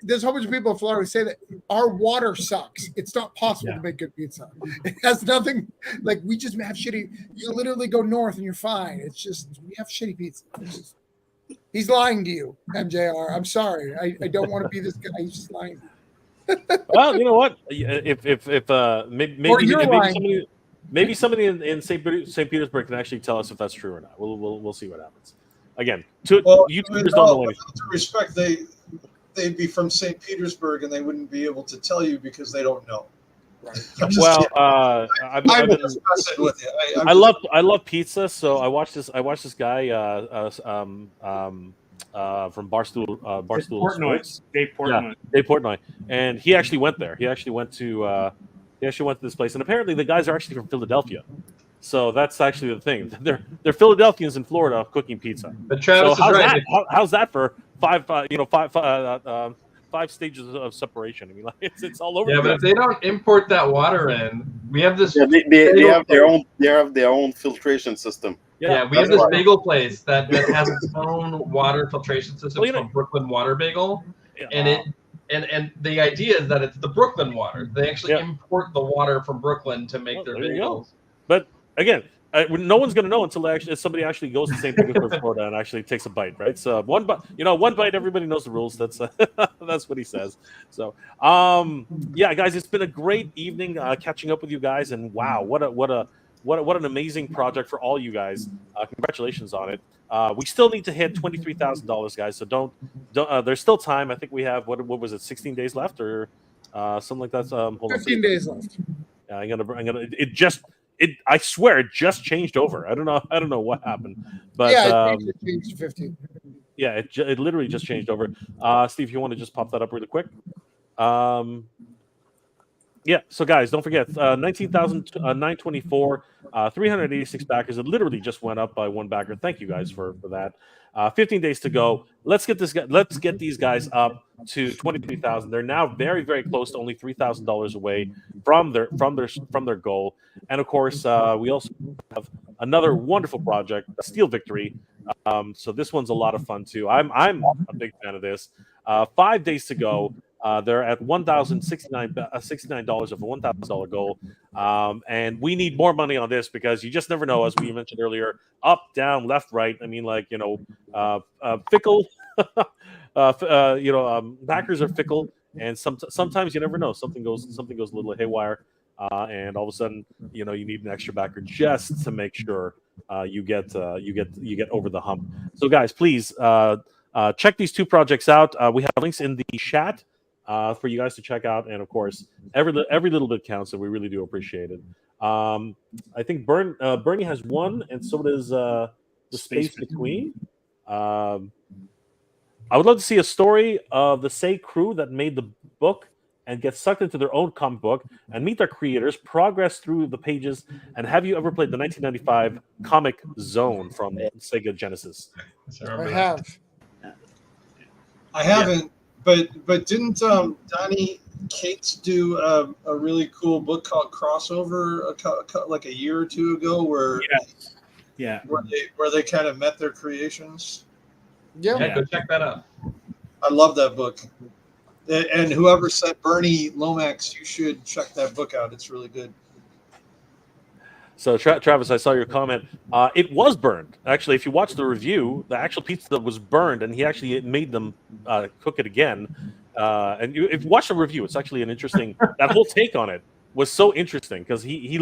there's a whole bunch of people in Florida who say that our water sucks. It's not possible to make good pizza. It has nothing. Like, we just have shitty. You literally go north and you're fine. It's just we have shitty pizza. He's lying to you, MJR. I'm sorry. I don't want to be this guy. He's just lying. Well, you know what? If maybe somebody in St. Petersburg can actually tell us if that's true or not. We'll see what happens. Again, YouTubers don't know anything. To respect, they'd be from St. Petersburg and they wouldn't be able to tell you because they don't know. Right. Well, I'm just messing with you. I love pizza, so I watched this guy from Barstool Portnoy. Dave Portnoy. Dave Portnoy, and he actually went there. He actually went to this place, and apparently the guys are actually from Philadelphia. So that's actually the thing. They're Philadelphians in Florida cooking pizza. But Travis is right. How's that for five stages of separation? I mean, like, it's all over. Yeah, but if they don't import that water in, we have this. Yeah, they have their own filtration system. Yeah, we have this bagel place that has its own water filtration system. It's called Brooklyn Water Bagel, and the idea is that it's the Brooklyn water. They actually import the water from Brooklyn to make their bagels. But again, no one's going to know until somebody actually goes to St. Petersburg, Florida, and actually takes a bite, right? So one bite, everybody knows the rules. That's that's what he says. So, yeah, guys, it's been a great evening catching up with you guys, and wow, what an amazing project for all you guys. Congratulations on it. We still need to hit $23,000, guys. So don't. There's still time. I think we have what was it, 16 days left or something like that. Hold 15 days left. Yeah, I'm gonna. I swear it just changed over. I don't know what happened, but it changed to 15. Yeah, it literally just changed over. Steve, you want to just pop that up really quick? Yeah, so guys, don't forget 19,924, 386 backers. It literally just went up by one backer. Thank you guys for that. 15 days to go. Let's get these guys up to 23,000. They're now very, very close to only $3,000 away from their goal. And of course, we also have another wonderful project, Steel Victory. So this one's a lot of fun too. I'm a big fan of this. 5 days to go. They're at $1,069 of a $1,000 goal, and we need more money on this because you just never know, as we mentioned earlier, up, down, left, right. I mean, like, fickle. Backers are fickle, and sometimes you never know. Something goes a little haywire, and all of a sudden, you need an extra backer just to make sure you get over the hump. So, guys, please check these two projects out. We have links in the chat. For you guys to check out, and of course, every little bit counts, and we really do appreciate it. I think Bernie has one, and so does the Space Between. I would love to see a story of the Say crew that made the book and get sucked into their own comic book and meet their creators, progress through the pages. And have you ever played the 1995 Comic Zone from Sega Genesis? I have. I haven't. But didn't Donnie Cates do a really cool book called Crossover like a year or two ago where they kind of met their creations? Yeah, go check that out. I love that book. And whoever sent Bernie Lomax, you should check that book out. It's really good. So, Travis, I saw your comment. It was burned. Actually, if you watch the review, the actual pizza was burned, and he actually made them cook it again. And if you watch the review, it's actually an interesting. That whole take on it was so interesting because he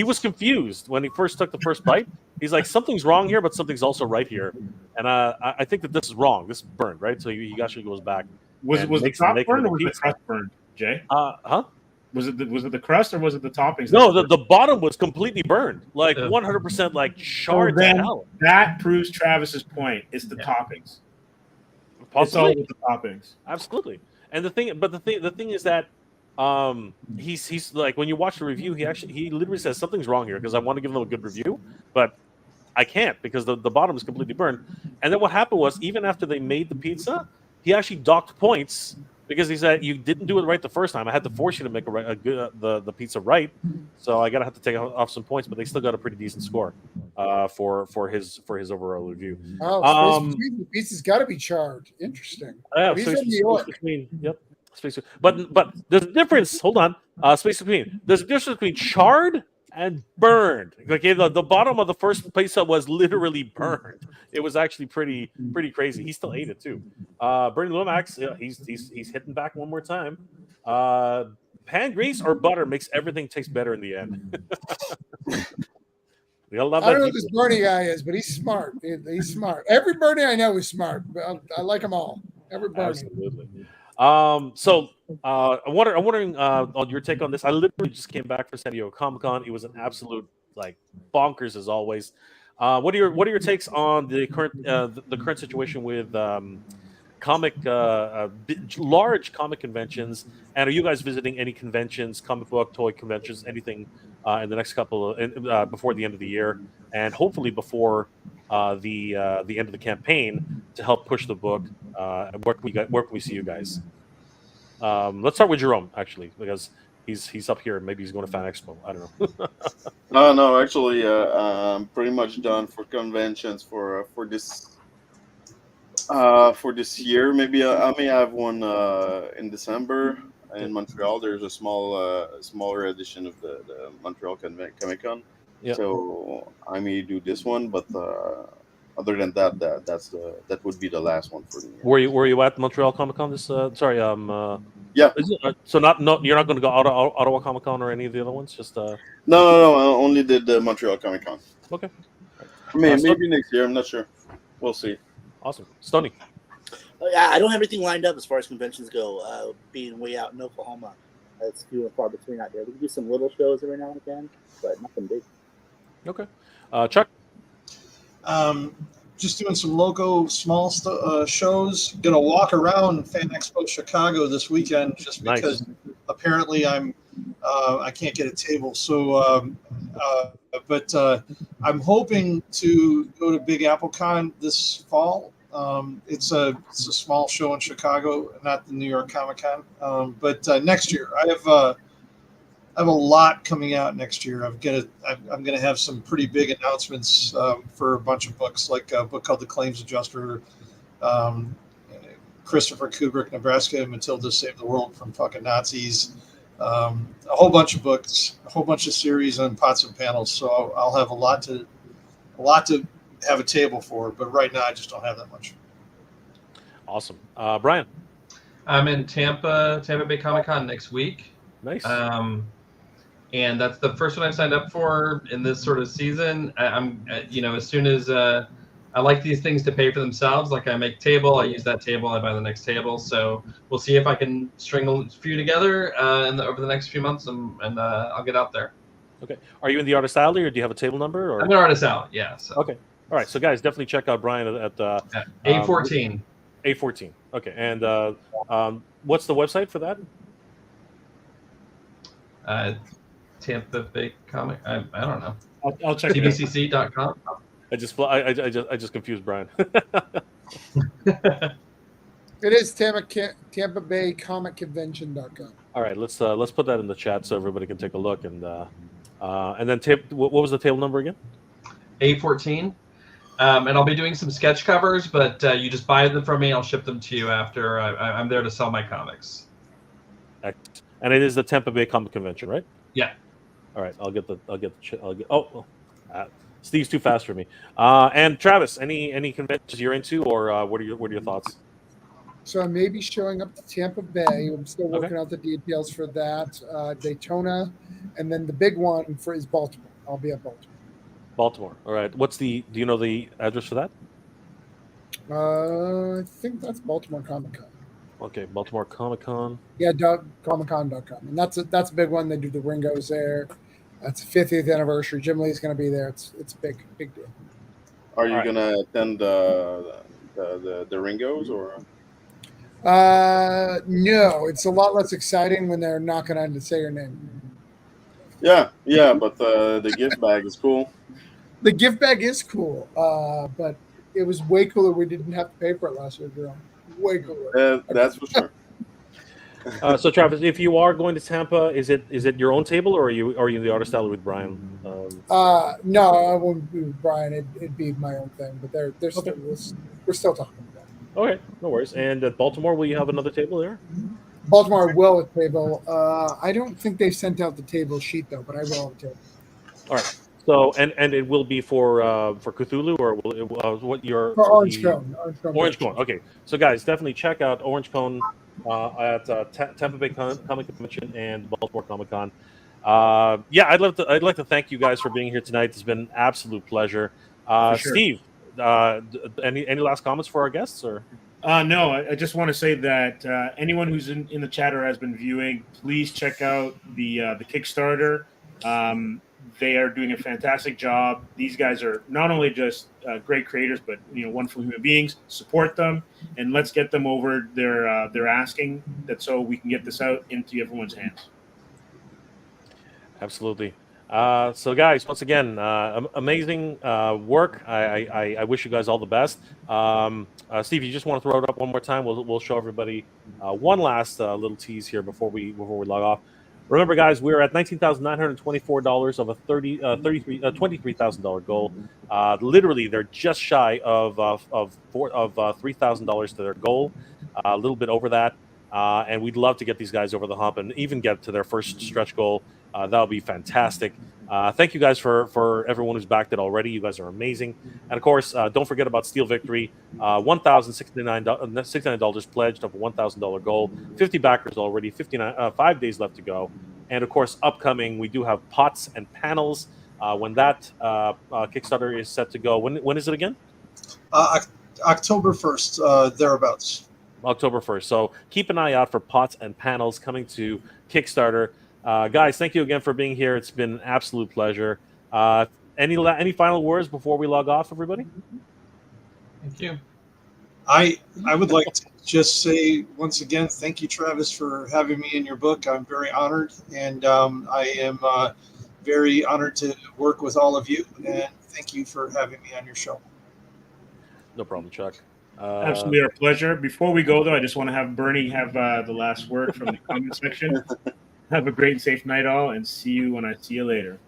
was confused when he first took the first bite. He's like, something's wrong here, but something's also right here. And I think that this is wrong. This is burned, right? So he actually goes back. Was the top burned or was the crust burned, Jay? Was it the crust or was it the toppings? No, the bottom was completely burned, like Yeah. 100%, like So charred to then hell. that proves Travis's point. It's the Yeah. toppings. It's Possibly. all with the toppings. Absolutely. And the thing is that he's like, when you watch the review, he literally says something's wrong here because I want to give them a good review, but I can't because the bottom is completely burned. And then what happened was, even after they made the pizza, he actually docked points because he said, you didn't do it right the first time. I had to force you to make the pizza right, so I have to take off some points. But they still got a pretty decent score for his overall review. Oh, space between the pieces got to be charred. Interesting. Yeah, He's space from New York. between. Yep, space. But there's a difference. Hold on. Space between. There's a difference between charred and burned. Like the bottom of the first pizza was literally burned. It was actually pretty crazy. He still ate it too. Bernie Lomax, he's hitting back one more time. Pan grease or butter makes everything taste better in the end. We all love I that. don't know who this Bernie guy is, but he's smart. He's smart. Every Bernie I know is smart. I like them all. Every Bernie. Absolutely. So I'm wondering on your take on this. I literally just came back from San Diego Comic-Con. It was an absolute like bonkers as always. What are your takes on the current situation with large comic conventions? And are you guys visiting any conventions, comic book, toy conventions, anything in the next couple of before the end of the year, and hopefully before the end of the campaign to help push the book? Where can we see you guys? Let's start with Jerome, actually, because he's up here. Maybe he's going to Fan Expo. I don't know. No, actually, I'm pretty much done for conventions for this year. Maybe I may have one in December in Montreal. There's a smaller edition of the Montreal Comic Con. Yeah. So I may do this one, but other than that, that would be the last one for me. Were you at Montreal Comic Con this? Yeah. So you're not going to go Ottawa Comic Con or any of the other ones? Just No. I only did the Montreal Comic Con. Okay. Maybe next year. I'm not sure. We'll see. Awesome, Stoney. Yeah, I don't have anything lined up as far as conventions go. Being way out in Oklahoma, it's few and far between out there. We can do some little shows every now and again, but nothing big. Okay. Chuck. Just doing some local small shows. Gonna walk around Fan Expo Chicago this weekend just because apparently I can't get a table. So, but I'm hoping to go to Big Apple Con this fall. It's a small show in Chicago, not the New York Comic Con. But next year, I have a lot coming out next year. I'm gonna have some pretty big announcements for a bunch of books, like a book called The Claims Adjuster, Christopher Kubrick, Nebraska, and Matilda Saved the World from fucking Nazis. A whole bunch of books, a whole bunch of series and pots and panels. So I'll have a lot to have a table for. But right now I just don't have that much. Awesome, Brian. I'm in Tampa Bay Comic Con next week. Nice. And that's the first one I've signed up for in this sort of season. I'm, as soon as I like these things to pay for themselves. Like I make table, I use that table, I buy the next table. So we'll see if I can string a few together over the next few months, and I'll get out there. Okay. Are you in the Artist Alley, or do you have a table number? Or? I'm in Artist Alley, yeah. So. Okay. All right. So guys, definitely check out Brian at A14. A14. Okay. And what's the website for that? Tampa Bay Comic. I don't know. I'll check it out. TBCC.com. I just confused Brian. It is Tampa Bay Comic Convention.com. All right, let's put that in the chat so everybody can take a look, and then what was the table number again? A14. And I'll be doing some sketch covers, but you just buy them from me. I'll ship them to you after. I'm there to sell my comics. Excellent. And it is the Tampa Bay Comic Convention, right? Yeah. All right, Steve's too fast for me. And Travis, any conventions you're into, or what are your thoughts? So I may be showing up to Tampa Bay. I'm still working out the details for that. Daytona, and then the big one is Baltimore. I'll be at Baltimore. Baltimore. All right. Do you know the address for that? I think that's Baltimore Comic Con. Okay, Baltimore Comic Con. Yeah, comiccon.com, and that's a big one. They do the Ringos there. It's 50th anniversary. Jim Lee's going to be there. It's a big deal. Are you All right. gonna attend the Ringos or? No, it's a lot less exciting when they're not going to say your name. Yeah, but the gift bag is cool. The gift bag is cool, but it was way cooler. We didn't have to pay for it last year, Jerome. Way cooler. That's for sure. So Travis, if you are going to Tampa, is it your own table, or are you in the artist alley with Brian? No, I won't be with Brian. It'd be my own thing. But they're still, we're still talking about it. Okay, no worries. And at Baltimore, will you have another table there? Baltimore will have a table. I don't think they've sent out the table sheet though, but I will have a table. All right. So and it will be for Cthulhu, or will it, what your For Orange Cone. Orange Cone. Okay, so guys, definitely check out Orange Cone at Tampa Bay Comic Convention and Baltimore Comic Con. Yeah, I'd like to thank you guys for being here tonight. It's been an absolute pleasure. Sure. Steve, any last comments for our guests, or? No, I just want to say that anyone who's in the chat or has been viewing, please check out the Kickstarter. They are doing a fantastic job. These guys are not only just great creators, but wonderful human beings. Support them, and let's get them over their asking, that so we can get this out into everyone's hands. Absolutely. So, guys, once again, amazing work. I wish you guys all the best. Steve, you just want to throw it up one more time? We'll show everybody one last little tease here before we log off. Remember, guys, we're at $19,924 of a $23,000 goal. Literally, they're just shy of $3,000 to their goal, a little bit over that. And we'd love to get these guys over the hump and even get to their first stretch goal. That would be fantastic. Thank you guys for everyone who's backed it already. You guys are amazing. And of course, don't forget about Steel Victory. $1,069 pledged of a $1,000 goal. 50 backers already. 5 days left to go. And of course, upcoming, we do have pots and panels. When that Kickstarter is set to go, when is it again? October 1st, thereabouts. October 1st. So keep an eye out for pots and panels coming to Kickstarter. Guys, thank you again for being here. It's been an absolute pleasure. Any final words before we log off, everybody? Thank you. I would like to just say once again, thank you, Travis, for having me in your book. I'm very honored, and I am very honored to work with all of you. And thank you for having me on your show. No problem, Chuck. Absolutely our pleasure. Before we go, though, I just want to have Bernie have the last word from the comment section. Have a great and safe night, all, and see you when I see you later.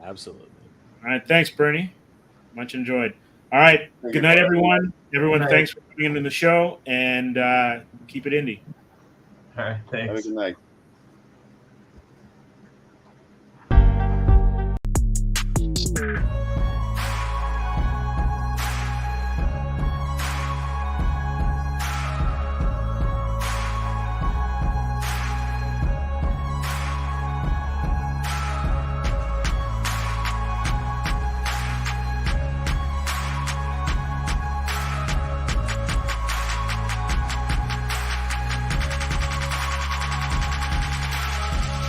Absolutely. All right. Thanks, Bernie. Much enjoyed. All right. Good night, everyone. Everyone, thanks for being in the show, and keep it indie. All right. Thanks. Have a good night.